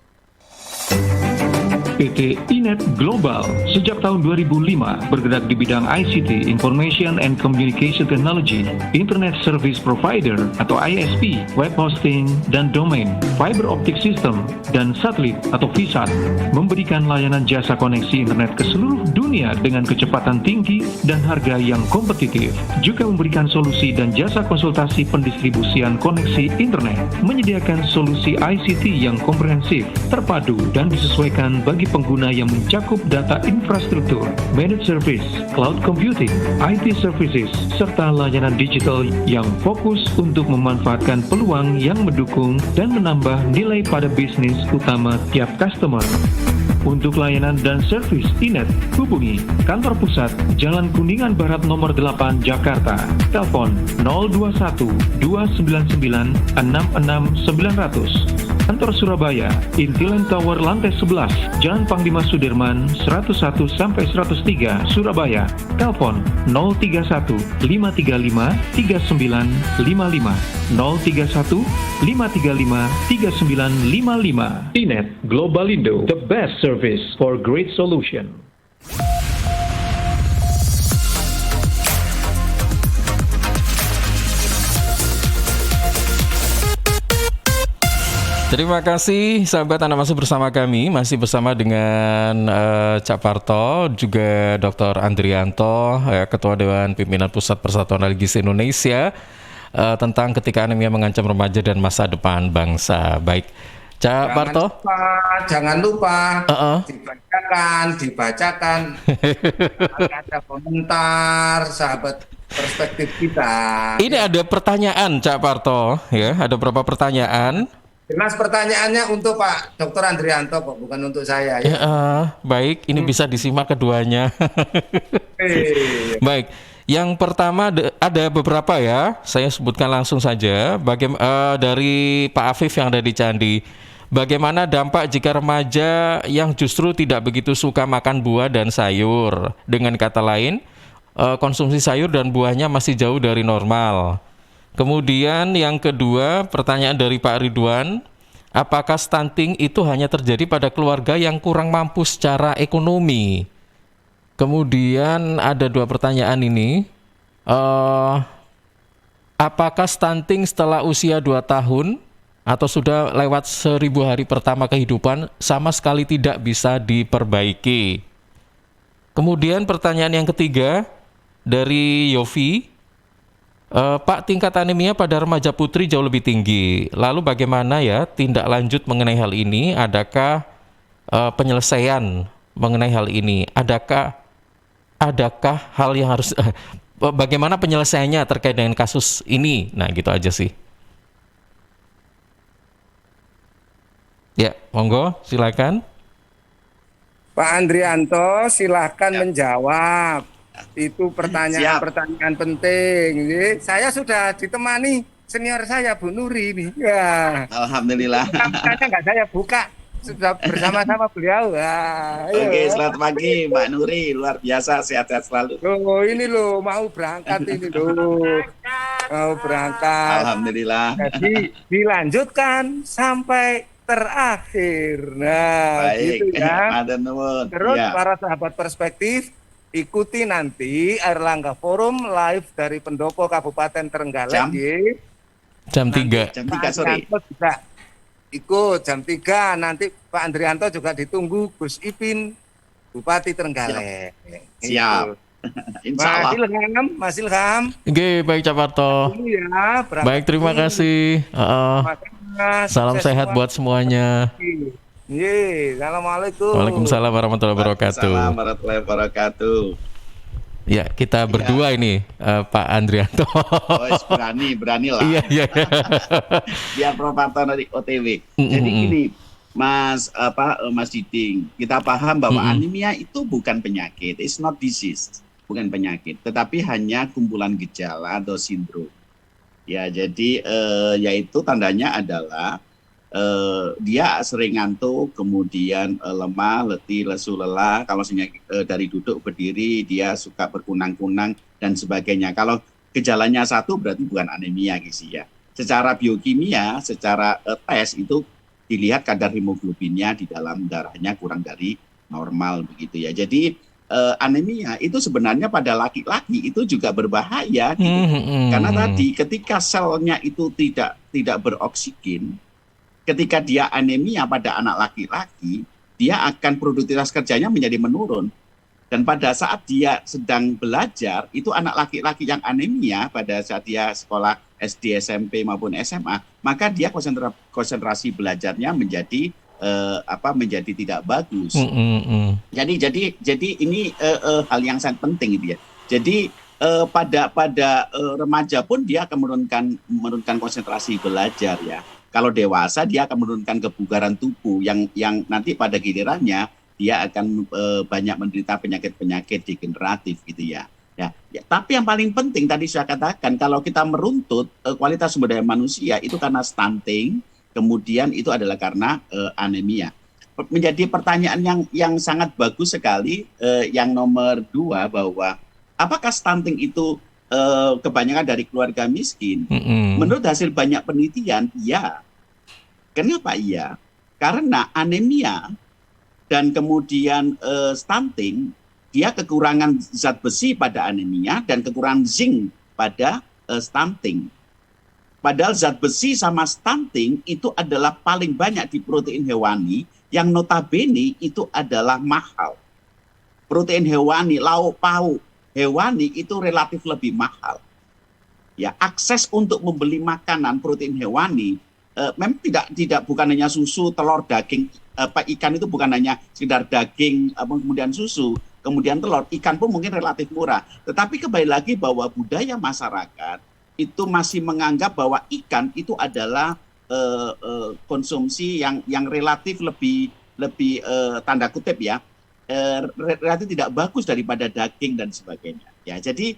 PT Inet Global sejak tahun 2005 bergerak di bidang ICT, Information and Communication Technology, Internet Service Provider atau ISP, web hosting dan domain, fiber optic system, dan satelit atau VSAT, memberikan layanan jasa koneksi internet ke seluruh dunia dengan kecepatan tinggi dan harga yang kompetitif. Juga memberikan solusi dan jasa konsultasi pendistribusian koneksi internet, menyediakan solusi ICT yang komprehensif, terpadu, dan disesuaikan bagi pengguna yang mencakup data infrastruktur, managed service, cloud computing, IT services, serta layanan digital yang fokus untuk memanfaatkan peluang yang mendukung dan menambah nilai pada bisnis utama tiap customer. Untuk layanan dan servis Inet, hubungi kantor pusat Jalan Kuningan Barat nomor 8 Jakarta. Telepon 021 299 66900. Kantor Surabaya, Intiland Tower lantai 11, Jalan Panglima Sudirman 101 sampai 103 Surabaya. Telepon 031 535 3955 031 535 3955. Inet Globalindo, the best service for great solution. Terima kasih sahabat, Anda masih bersama kami, masih bersama dengan Cak Parto, juga Dr. Andrianto, Ketua Dewan Pimpinan Pusat Persatuan Religius Indonesia, tentang ketika anemia mengancam remaja dan masa depan bangsa. Baik, Cak Parto. Jangan lupa dibacakan. Ada komentar sahabat perspektif kita. Ini ada pertanyaan Cak Parto, ya, ada beberapa pertanyaan. Jelas pertanyaannya untuk Pak Dr. Andrianto kok, bukan untuk saya. Ya, baik, ini bisa disimak keduanya. Baik, yang pertama ada beberapa ya, saya sebutkan langsung saja. Dari Pak Afif yang ada di Candi. Bagaimana dampak jika remaja yang justru tidak begitu suka makan buah dan sayur? Dengan kata lain, konsumsi sayur dan buahnya masih jauh dari normal. Kemudian yang kedua, pertanyaan dari Pak Ridwan, apakah stunting itu hanya terjadi pada keluarga yang kurang mampu secara ekonomi? Kemudian ada dua pertanyaan ini, apakah stunting setelah usia 2 tahun atau sudah lewat 1000 hari pertama kehidupan sama sekali tidak bisa diperbaiki? Kemudian pertanyaan yang ketiga dari Yofi, Pak, tingkat anemia pada remaja putri jauh lebih tinggi. Lalu bagaimana ya tindak lanjut mengenai hal ini? Adakah penyelesaian mengenai hal ini? Adakah hal yang harus bagaimana penyelesaiannya terkait dengan kasus ini? Nah, gitu aja sih. Ya, monggo silakan. Pak Andrianto silahkan menjawab. Itu pertanyaan-pertanyaan penting. Saya sudah ditemani senior saya Bu Nuri ini. Ya. Alhamdulillah. Makanya nggak saya buka, sudah bersama-sama beliau. Oke, selamat pagi Mbak Nuri, luar biasa, sehat-sehat selalu. Loh, ini loh mau berangkat ini loh. Mau berangkat. Alhamdulillah. Jadi dilanjutkan sampai terakhir. Nah, baik, gitu ya. Terus ya. Para sahabat perspektif, ikuti nanti Airlangga Forum live dari Pendopo Kabupaten Trenggalek jam 3 sore. Bisa ikut jam 3. Nanti Pak Andrianto juga ditunggu Gus Ipin Bupati Trenggalek. Siap. Insya Allah. Mas Ilham. Oke, baik Cak Parto. Ya, baik, terima kasih. Salam sehat buat semuanya. Assalamualaikum. Waalaikumsalam warahmatullahi wabarakatuh. Waalaikumsalam warahmatullahi wabarakatuh. Ya, kita berdua ini Pak Andrianto. Berani lah. Iya. Biar Prof Parto dari OTW. Jadi gini, Mas Diding, kita paham bahwa anemia itu bukan penyakit, it's not disease, bukan penyakit, tetapi hanya kumpulan gejala atau sindrom. Ya, jadi yaitu tandanya adalah dia sering ngantuk, kemudian lemah, letih, lesu, lelah. Kalau misalnya dari duduk berdiri dia suka berkunang-kunang dan sebagainya. Kalau gejalanya satu berarti bukan anemia gitu ya. Secara biokimia, secara tes itu dilihat kadar hemoglobinnya di dalam darahnya kurang dari normal begitu ya. Jadi anemia itu sebenarnya pada laki-laki itu juga berbahaya gitu. Karena tadi ketika selnya itu tidak beroksigen, ketika dia anemia pada anak laki-laki, dia akan produktivitas kerjanya menjadi menurun. Dan pada saat dia sedang belajar, itu anak laki-laki yang anemia pada saat dia sekolah SD, SMP maupun SMA, maka dia konsentrasi belajarnya menjadi menjadi tidak bagus. Jadi ini hal yang sangat penting gitu ya. Jadi pada remaja pun dia akan menurunkan konsentrasi belajar ya. Kalau dewasa dia akan menurunkan kebugaran tubuh yang nanti pada gilirannya dia akan banyak menderita penyakit-penyakit degeneratif gitu ya. Ya, tapi yang paling penting tadi saya katakan, kalau kita meruntut kualitas sumber daya manusia itu karena stunting, kemudian itu adalah karena anemia. Menjadi pertanyaan yang sangat bagus sekali yang nomor 2 bahwa apakah stunting itu kebanyakan dari keluarga miskin? Menurut hasil banyak penelitian, iya. Kenapa iya? Karena anemia dan kemudian stunting, dia kekurangan zat besi pada anemia dan kekurangan zinc pada stunting. Padahal zat besi sama stunting itu adalah paling banyak di protein hewani yang notabene itu adalah mahal. Protein hewani, lauk pauk hewani itu relatif lebih mahal. Ya, akses untuk membeli makanan protein hewani memang tidak bukan hanya susu, telur, daging, ikan itu bukan hanya sekedar daging kemudian susu, kemudian telur, ikan pun mungkin relatif murah. Tetapi kembali lagi bahwa budaya masyarakat itu masih menganggap bahwa ikan itu adalah konsumsi yang relatif lebih tanda kutip ya, relatif tidak bagus daripada daging dan sebagainya. Ya, jadi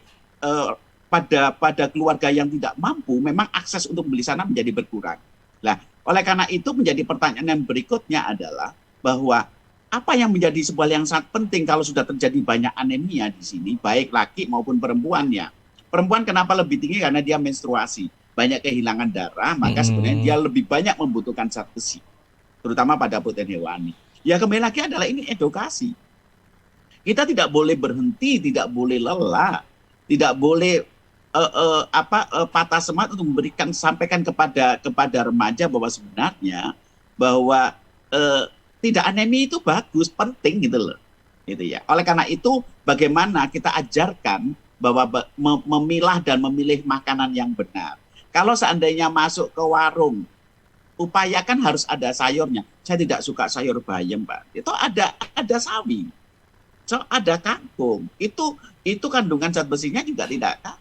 pada keluarga yang tidak mampu, memang akses untuk membeli sana menjadi berkurang. Nah, oleh karena itu menjadi pertanyaan yang berikutnya adalah bahwa apa yang menjadi sebuah yang sangat penting kalau sudah terjadi banyak anemia di sini, baik laki maupun perempuannya. Perempuan kenapa lebih tinggi? Karena dia menstruasi, banyak kehilangan darah, maka sebenarnya dia lebih banyak membutuhkan zat besi, terutama pada protein hewani. Ya kembali lagi adalah ini edukasi. Kita tidak boleh berhenti, tidak boleh lelah, tidak boleh patah semangat untuk sampaikan kepada remaja bahwa sebenarnya bahwa tidak anemia itu bagus, penting gitu loh. Gitu ya. Oleh karena itu bagaimana kita ajarkan bahwa memilah dan memilih makanan yang benar. Kalau seandainya masuk ke warung, upayakan harus ada sayurnya. Saya tidak suka sayur bayam, Pak. Itu ada sawi. So, ada kangkung. Itu kandungan zat besinya juga tidak ada.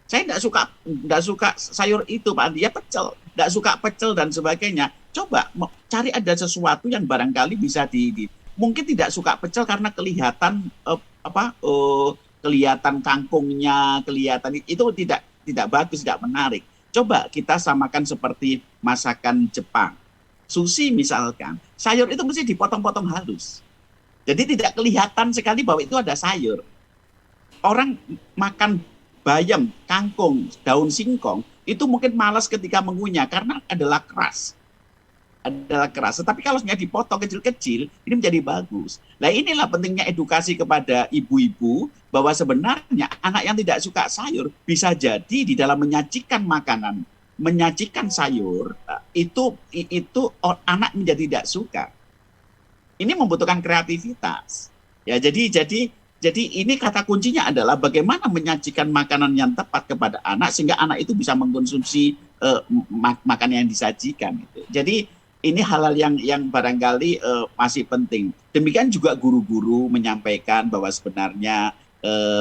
Saya tidak suka sayur itu, Pak. Dia pecel, tidak suka pecel dan sebagainya. Coba cari ada sesuatu yang barangkali bisa mungkin tidak suka pecel karena kelihatan kelihatan kangkungnya, kelihatan itu tidak bagus, tidak menarik. Coba kita samakan seperti masakan Jepang. Sushi misalkan, sayur itu mesti dipotong-potong halus. Jadi tidak kelihatan sekali bahwa itu ada sayur. Orang makan bayam, kangkung, daun singkong, itu mungkin malas ketika mengunyah karena adalah keras. Tetapi kalau sebenarnya dipotong kecil-kecil, ini menjadi bagus. Nah inilah pentingnya edukasi kepada ibu-ibu bahwa sebenarnya anak yang tidak suka sayur bisa jadi di dalam menyajikan makanan, menyajikan sayur itu anak menjadi tidak suka. Ini membutuhkan kreativitas. Ya jadi ini kata kuncinya adalah bagaimana menyajikan makanan yang tepat kepada anak sehingga anak itu bisa mengkonsumsi makanan yang disajikan. Gitu. Jadi ini hal-hal yang barangkali masih penting. Demikian juga guru-guru menyampaikan bahwa sebenarnya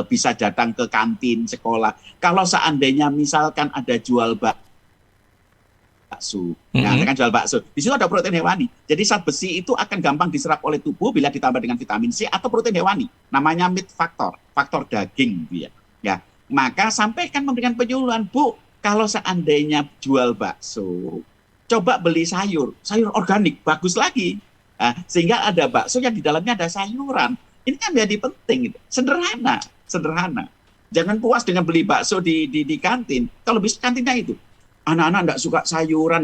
bisa datang ke kantin sekolah. Kalau seandainya misalkan ada jual bakso, kan jual bakso, di situ ada protein hewani. Jadi zat besi itu akan gampang diserap oleh tubuh bila ditambah dengan vitamin C atau protein hewani. Namanya meat factor, faktor daging, gitu ya. Ya, maka sampaikan memberikan penyuluhan, Bu, kalau seandainya jual bakso, coba beli sayur organik, bagus lagi. Nah, sehingga ada bakso yang di dalamnya ada sayuran. Ini kan menjadi penting, gitu. Sederhana. Jangan puas dengan beli bakso di kantin. Kalau bisa kantinnya itu, anak-anak enggak suka sayuran,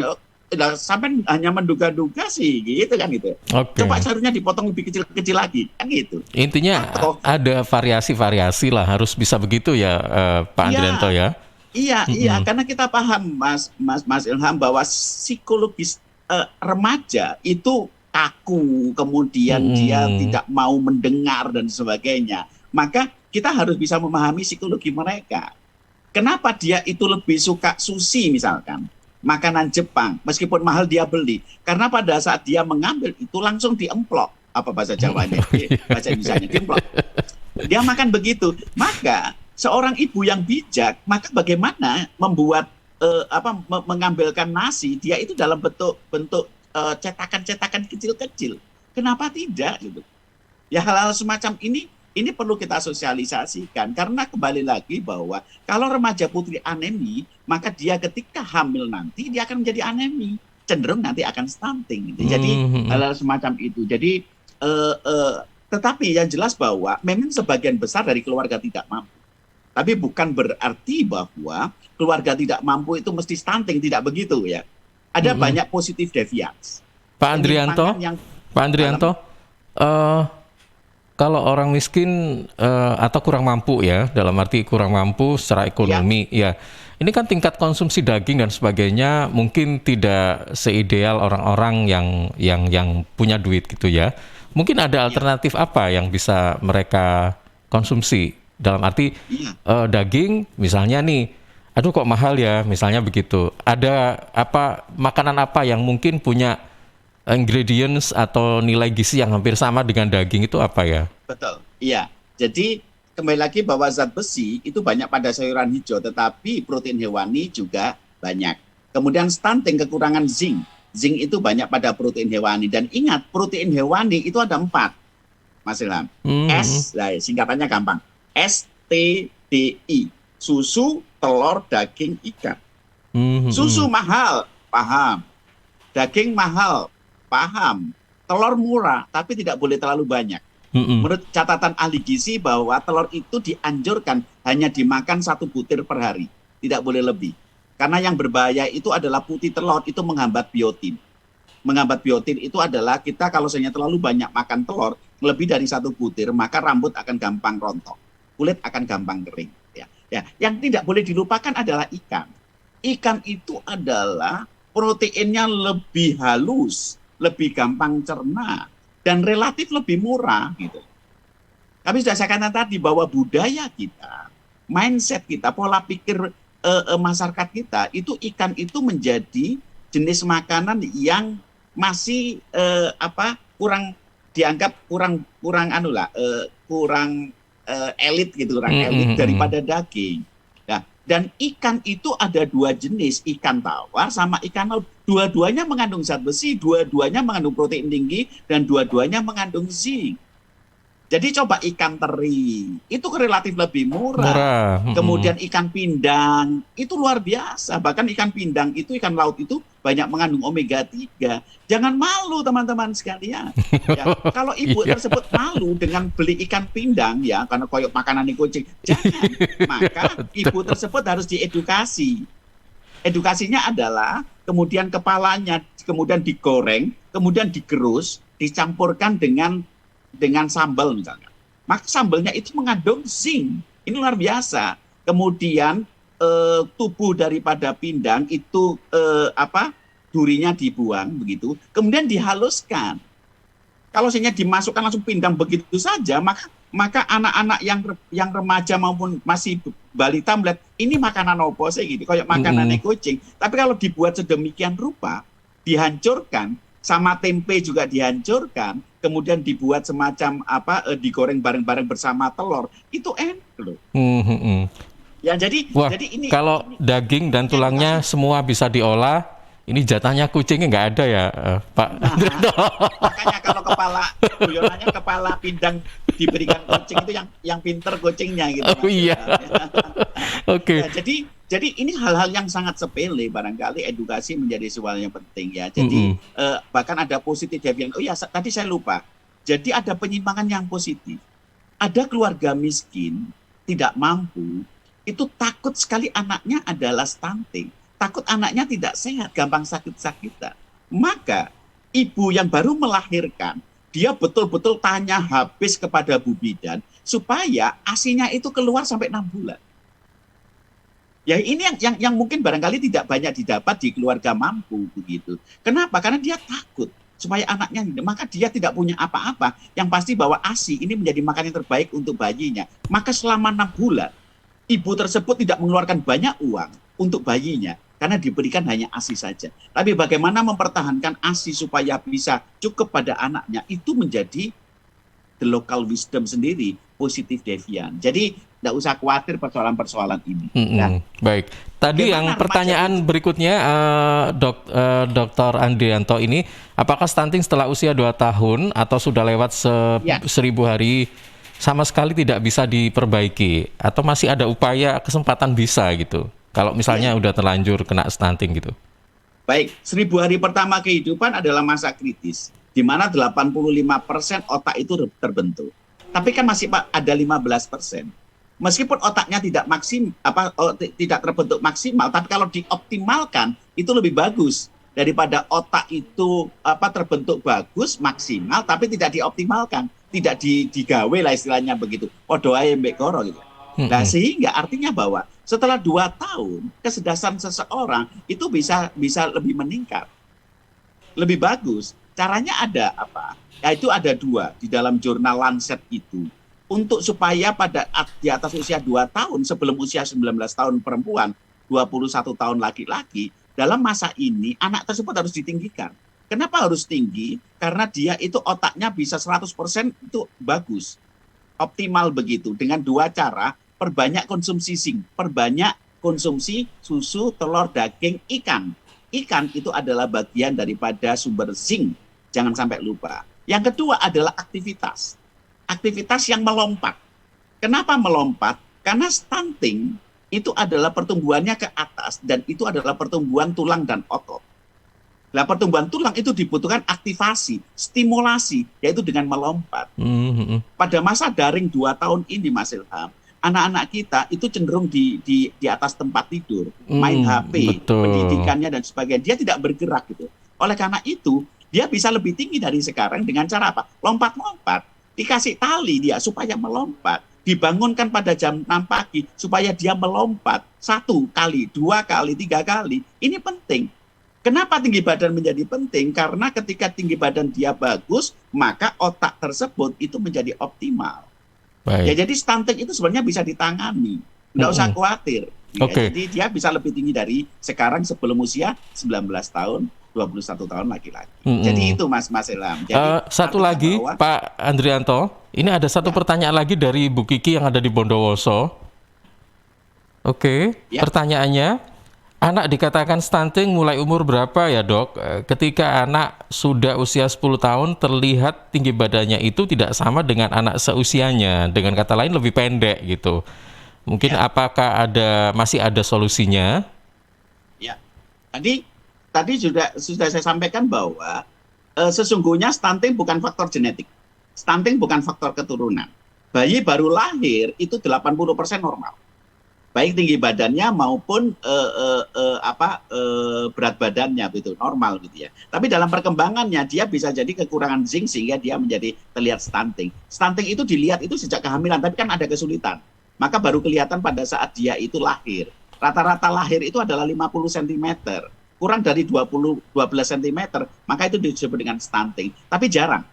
sampai hanya menduga-duga sih, gitu kan gitu. Okay. Coba sayurnya dipotong lebih kecil-kecil lagi, kan gitu. Intinya ada variasi-variasi lah, harus bisa begitu ya, Pak Andrianto ya. Iya, karena kita paham Mas Ilham bahwa psikologis remaja itu kaku, kemudian dia tidak mau mendengar dan sebagainya. Maka kita harus bisa memahami psikologi mereka. Kenapa dia itu lebih suka sushi misalkan, makanan Jepang, meskipun mahal dia beli. Karena pada saat dia mengambil itu langsung diemplok, apa bahasa Jawanya, bahasa Indonesianya, diemplok. Dia makan begitu, maka seorang ibu yang bijak, maka bagaimana membuat mengambilkan nasi dia itu dalam bentuk cetakan-cetakan kecil-kecil. Kenapa tidak gitu? Ya hal-hal semacam ini perlu kita sosialisasikan karena kembali lagi bahwa kalau remaja putri anemi, maka dia ketika hamil nanti dia akan menjadi anemi, cenderung nanti akan stunting gitu. Jadi hal-hal semacam itu. Jadi tetapi yang jelas bahwa memang sebagian besar dari keluarga tidak mampu. Tapi bukan berarti bahwa keluarga tidak mampu itu mesti stunting, tidak begitu ya. Ada banyak positif deviance. Pak Andrianto, kalau orang miskin atau kurang mampu ya, dalam arti kurang mampu secara ekonomi ya, ini kan tingkat konsumsi daging dan sebagainya mungkin tidak seideal orang-orang yang punya duit gitu ya. Mungkin ada alternatif apa yang bisa mereka konsumsi? Dalam arti daging misalnya nih, aduh kok mahal ya, misalnya begitu. Ada makanan apa yang mungkin punya ingredients atau nilai gizi yang hampir sama dengan daging itu apa ya? Betul. Iya, jadi kembali lagi bahwa zat besi itu banyak pada sayuran hijau, tetapi protein hewani juga banyak. Kemudian stunting, kekurangan zinc. Zinc itu banyak pada protein hewani. Dan ingat, protein hewani itu ada 4, Mas Ilham. Singkatannya gampang. STDI. Susu, telur, daging, ikan. Susu mahal, paham. Daging mahal, paham. Telur murah, tapi tidak boleh terlalu banyak. Menurut catatan ahli gizi bahwa telur itu dianjurkan hanya dimakan 1 butir per hari, tidak boleh lebih. Karena yang berbahaya itu adalah putih telur, itu menghambat biotin. Menghambat biotin itu adalah kita kalau misalnya terlalu banyak makan telur, lebih dari 1 butir, maka rambut akan gampang rontok, kulit akan gampang kering. Ya, yang tidak boleh dilupakan adalah ikan. Ikan itu adalah proteinnya lebih halus, lebih gampang cerna, dan relatif lebih murah gitu. Tapi sudah saya katakan tadi bahwa budaya kita, mindset kita, pola pikir masyarakat kita itu ikan itu menjadi jenis makanan yang masih kurang dianggap kurang elit gitu, kurang elit daripada daging. Nah, dan ikan itu ada 2 jenis, ikan tawar sama ikan laut. Dua-duanya mengandung zat besi, dua-duanya mengandung protein tinggi, dan dua-duanya mengandung zinc. Jadi coba ikan teri, itu relatif lebih murah. Kemudian ikan pindang, itu luar biasa. Bahkan ikan pindang itu, ikan laut itu banyak mengandung omega 3. Jangan malu teman-teman sekalian. Ya, kalau ibu tersebut malu dengan beli ikan pindang, ya karena koyok makanan kucing, jangan. Maka ibu tersebut harus diedukasi. Edukasinya adalah kemudian kepalanya kemudian digoreng, kemudian digerus, dicampurkan dengan sambal misalnya. Maka sambalnya itu mengandung zinc. Ini luar biasa. Kemudian tubuh daripada pindang itu durinya dibuang begitu, kemudian dihaluskan. Kalau misalnya dimasukkan langsung pindang begitu saja, maka anak-anak yang remaja maupun masih balita melihat ini makanan opo sih gitu, kayak makanan kucing. Tapi kalau dibuat sedemikian rupa, dihancurkan, sama tempe juga dihancurkan, kemudian dibuat semacam digoreng bareng-bareng bersama telur, itu enak loh. Ya jadi ini kalau daging dan tulangnya semua bisa diolah, ini jatahnya kucingnya nggak ada ya, Pak? Makanya kalau guyonannya kepala pindang diberikan kucing itu yang pinter kucingnya gitu. Oh iya. Oke. Ya, jadi ini hal-hal yang sangat sepele, barangkali edukasi menjadi sesuatu yang penting ya. Jadi bahkan ada positif yang tadi saya lupa. Jadi ada penyimpangan yang positif. Ada keluarga miskin tidak mampu, itu takut sekali anaknya adalah stunting. Takut anaknya tidak sehat, gampang sakit-sakitan. Maka ibu yang baru melahirkan, dia betul-betul tanya habis kepada Bu Bidan supaya ASINya itu keluar sampai 6 bulan. Ya ini yang mungkin barangkali tidak banyak didapat di keluarga mampu begitu. Kenapa? Karena dia takut supaya anaknya, maka dia tidak punya apa-apa. Yang pasti bahwa ASI ini menjadi makanan terbaik untuk bayinya. Maka selama 6 bulan, ibu tersebut tidak mengeluarkan banyak uang untuk bayinya, karena diberikan hanya ASI saja. Tapi bagaimana mempertahankan ASI supaya bisa cukup pada anaknya, itu menjadi the local wisdom sendiri, positif devian. Jadi tidak usah khawatir persoalan-persoalan ini. Nah, baik. Tadi yang pertanyaan berikutnya, Dr. Andrianto ini, apakah stunting setelah usia 2 tahun atau sudah lewat 1000 hari sama sekali tidak bisa diperbaiki, atau masih ada upaya kesempatan bisa gitu? Kalau misalnya udah terlanjur kena stunting gitu. Baik, 1000 hari pertama kehidupan adalah masa kritis, di mana 85% otak itu terbentuk. Tapi kan masih ada 15%. Meskipun otaknya tidak tidak terbentuk maksimal, tapi kalau dioptimalkan itu lebih bagus daripada otak itu terbentuk bagus maksimal, tapi tidak dioptimalkan, tidak digawe lah istilahnya begitu. Podo ae mbek koro gitu. Nah, sehingga artinya bahwa setelah 2 tahun kecerdasan seseorang itu bisa lebih meningkat, lebih bagus. Caranya ada apa? Yaitu ada 2 di dalam jurnal Lancet itu, untuk supaya di atas usia 2 tahun sebelum usia 19 tahun perempuan, 21 tahun laki-laki, dalam masa ini anak tersebut harus ditinggikan. Kenapa harus tinggi? Karena dia itu otaknya bisa 100% itu bagus. optimal begitu dengan dua cara, perbanyak konsumsi zinc, perbanyak konsumsi susu, telur, daging, ikan. Ikan itu adalah bagian daripada sumber zinc, jangan sampai lupa. Yang kedua adalah aktivitas. Aktivitas yang melompat. Kenapa melompat? Karena stunting itu adalah pertumbuhannya ke atas dan itu adalah pertumbuhan tulang dan otot. Nah, pertumbuhan tulang itu dibutuhkan aktivasi, stimulasi, yaitu dengan melompat. Pada masa daring 2 tahun ini, Mas Ilham, anak-anak kita itu cenderung di atas tempat tidur, main HP, pendidikannya dan sebagainya. Dia tidak bergerak gitu. Oleh karena itu, dia bisa lebih tinggi dari sekarang dengan cara apa? Lompat-lompat. Dikasih tali dia supaya melompat. Dibangunkan pada jam 6 pagi supaya dia melompat 1 kali, 2 kali, 3 kali. Ini penting. Kenapa tinggi badan menjadi penting? Karena ketika tinggi badan dia bagus, maka otak tersebut itu menjadi optimal. Baik. Ya, jadi stunting itu sebenarnya bisa ditangani. Nggak usah khawatir. Ya, jadi dia bisa lebih tinggi dari sekarang sebelum usia 19 tahun, 21 tahun laki-laki. Jadi itu Mas Ilham. Jadi, satu lagi bahwa, Pak Andrianto, ini ada satu pertanyaan lagi dari Bu Kiki yang ada di Bondowoso. Pertanyaannya, anak dikatakan stunting mulai umur berapa ya dok? Ketika anak sudah usia 10 tahun terlihat tinggi badannya itu tidak sama dengan anak seusianya. Dengan kata lain lebih pendek gitu. Mungkin apakah masih ada solusinya? Ya, tadi sudah saya sampaikan bahwa sesungguhnya stunting bukan faktor genetik. Stunting bukan faktor keturunan. Bayi baru lahir itu 80% normal. Baik tinggi badannya maupun berat badannya itu normal gitu ya. Tapi dalam perkembangannya dia bisa jadi kekurangan zinc sehingga dia menjadi terlihat stunting. Stunting itu dilihat itu sejak kehamilan, tapi kan ada kesulitan. Maka baru kelihatan pada saat dia itu lahir. Rata-rata lahir itu adalah 50 cm. Kurang dari 12 cm, maka itu disebut dengan stunting. Tapi jarang.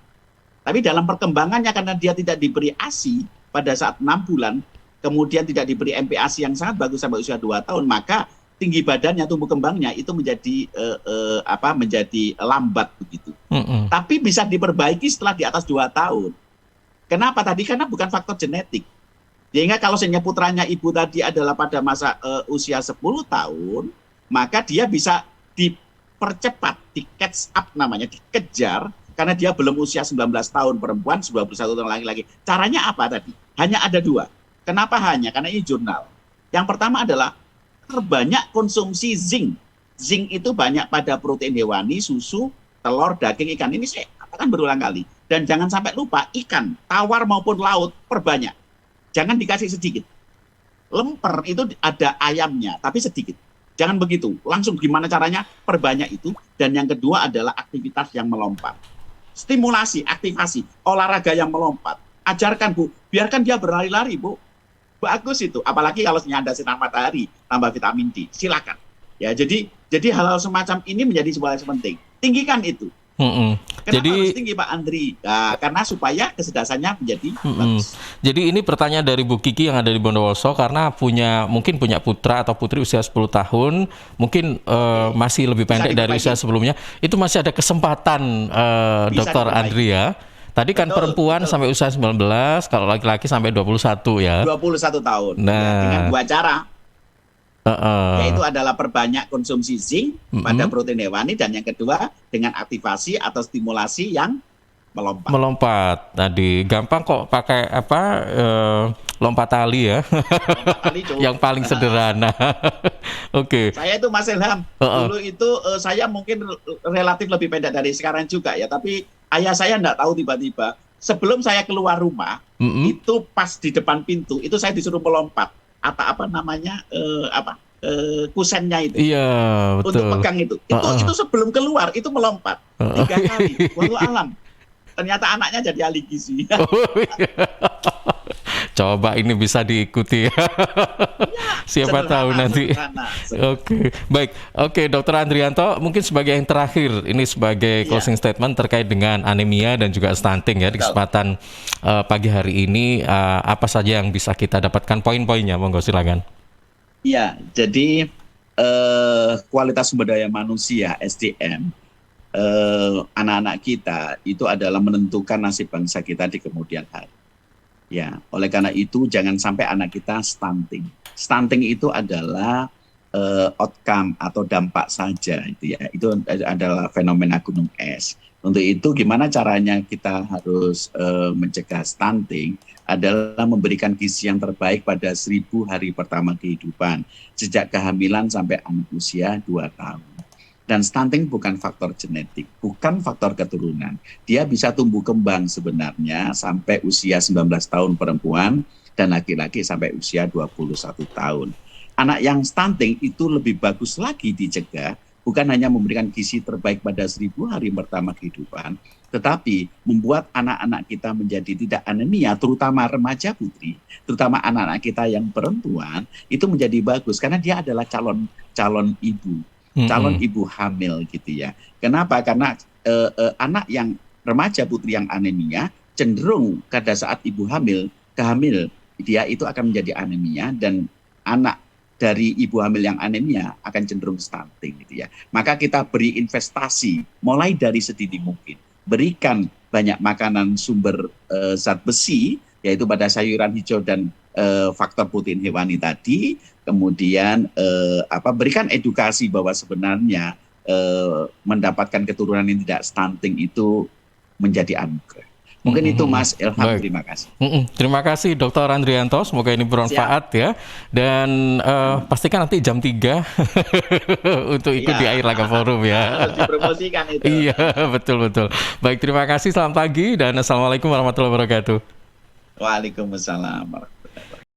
Tapi dalam perkembangannya karena dia tidak diberi ASI pada saat 6 bulan, kemudian tidak diberi MPASI yang sangat bagus sampai usia 2 tahun, maka tinggi badannya, tumbuh kembangnya itu menjadi menjadi lambat begitu. Tapi bisa diperbaiki setelah di atas 2 tahun. Kenapa tadi? Karena bukan faktor genetik. Sehingga kalau seandainya putranya ibu tadi adalah pada masa usia 10 tahun, maka dia bisa dipercepat, di catch up namanya, dikejar, karena dia belum usia 19 tahun perempuan, 21 tahun laki-laki. Caranya apa tadi? Hanya ada 2. Kenapa hanya? Karena ini jurnal. Yang pertama adalah terbanyak konsumsi zinc. Zinc itu banyak pada protein hewani, susu, telur, daging, ikan. Ini saya katakan berulang kali. Dan jangan sampai lupa ikan, tawar maupun laut, perbanyak. Jangan dikasih sedikit. Lemper itu ada ayamnya, tapi sedikit. Jangan begitu. Langsung gimana caranya? Perbanyak itu. Dan yang kedua adalah aktivitas yang melompat. Stimulasi, aktivasi, olahraga yang melompat. Ajarkan Bu, biarkan dia berlari-lari Bu. Bagus itu, apalagi kalau ada sinar matahari, tambah vitamin D, silakan. Ya, jadi hal-hal semacam ini menjadi sebuah yang penting. Tinggikan itu. Kenapa harus tinggi Pak Andri? Nah, karena supaya kecerdasannya menjadi bagus. Jadi ini pertanyaan dari Bu Kiki yang ada di Bondowoso karena mungkin punya putra atau putri usia 10 tahun, mungkin masih lebih pendek dari usia sebelumnya. Itu masih ada kesempatan Dr. Andri ya. Tadi kan perempuan sampai usia 19, kalau laki-laki sampai 21 ya. 21 tahun. Nah, ya, dengan 2 cara. Yaitu adalah perbanyak konsumsi zinc pada protein hewani, dan yang kedua dengan aktivasi atau stimulasi yang melompat. Melompat tadi gampang kok pakai lompat tali ya. Lompat tali, yang paling sederhana. Oke. Saya itu Mas Ilham dulu itu saya mungkin relatif lebih pendek dari sekarang juga ya, tapi ayah saya enggak tahu tiba-tiba sebelum saya keluar rumah itu pas di depan pintu itu saya disuruh melompat. Atau apa namanya kusennya itu. Iya, betul. Untuk pegang itu. Itu sebelum keluar itu melompat 3 kali. Wallahu alam. Ternyata anaknya jadi ahli gizi. Coba ini bisa diikuti. Siapa tahu nanti. Oke, baik. Oke, Dr. Andrianto, mungkin sebagai yang terakhir, ini sebagai closing statement terkait dengan anemia dan juga stunting ya di kesempatan pagi hari ini, apa saja yang bisa kita dapatkan poin-poinnya? Monggo silakan. Iya, jadi kualitas sumber daya manusia SDM anak-anak kita itu adalah menentukan nasib bangsa kita di kemudian hari. Ya, oleh karena itu jangan sampai anak kita stunting. Stunting itu adalah outcome atau dampak saja itu ya. Itu adalah fenomena gunung es. Untuk itu gimana caranya kita harus mencegah stunting adalah memberikan gizi yang terbaik pada 1000 hari pertama kehidupan sejak kehamilan sampai anak usia 2 tahun. Dan stunting bukan faktor genetik, bukan faktor keturunan. Dia bisa tumbuh kembang sebenarnya sampai usia 19 tahun perempuan dan laki-laki sampai usia 21 tahun. Anak yang stunting itu lebih bagus lagi dicegah, bukan hanya memberikan gizi terbaik pada 1000 hari pertama kehidupan, tetapi membuat anak-anak kita menjadi tidak anemia, terutama remaja putri, terutama anak-anak kita yang perempuan, itu menjadi bagus karena dia adalah calon ibu. Calon ibu hamil gitu ya. Kenapa? Karena anak yang remaja putri yang anemia cenderung pada saat ibu kehamil dia itu akan menjadi anemia, dan anak dari ibu hamil yang anemia akan cenderung stunting gitu ya. Maka kita beri investasi mulai dari sedini mungkin. Berikan banyak makanan sumber zat besi, yaitu pada sayuran hijau dan faktor protein hewani tadi. Kemudian berikan edukasi bahwa sebenarnya mendapatkan keturunan yang tidak stunting itu menjadi anugerah. Mungkin itu Mas Ilham. Baik. Terima kasih. Terima kasih Dr. Andrianto, semoga ini bermanfaat. Siap. Ya. Dan pastikan nanti jam 3 untuk ikut di Airlangga Forum ya. Harus dipromosikan itu. Iya, betul. Baik, terima kasih, selamat pagi dan Assalamualaikum warahmatullahi wabarakatuh. Waalaikumsalam warahmatullahi wabarakatuh.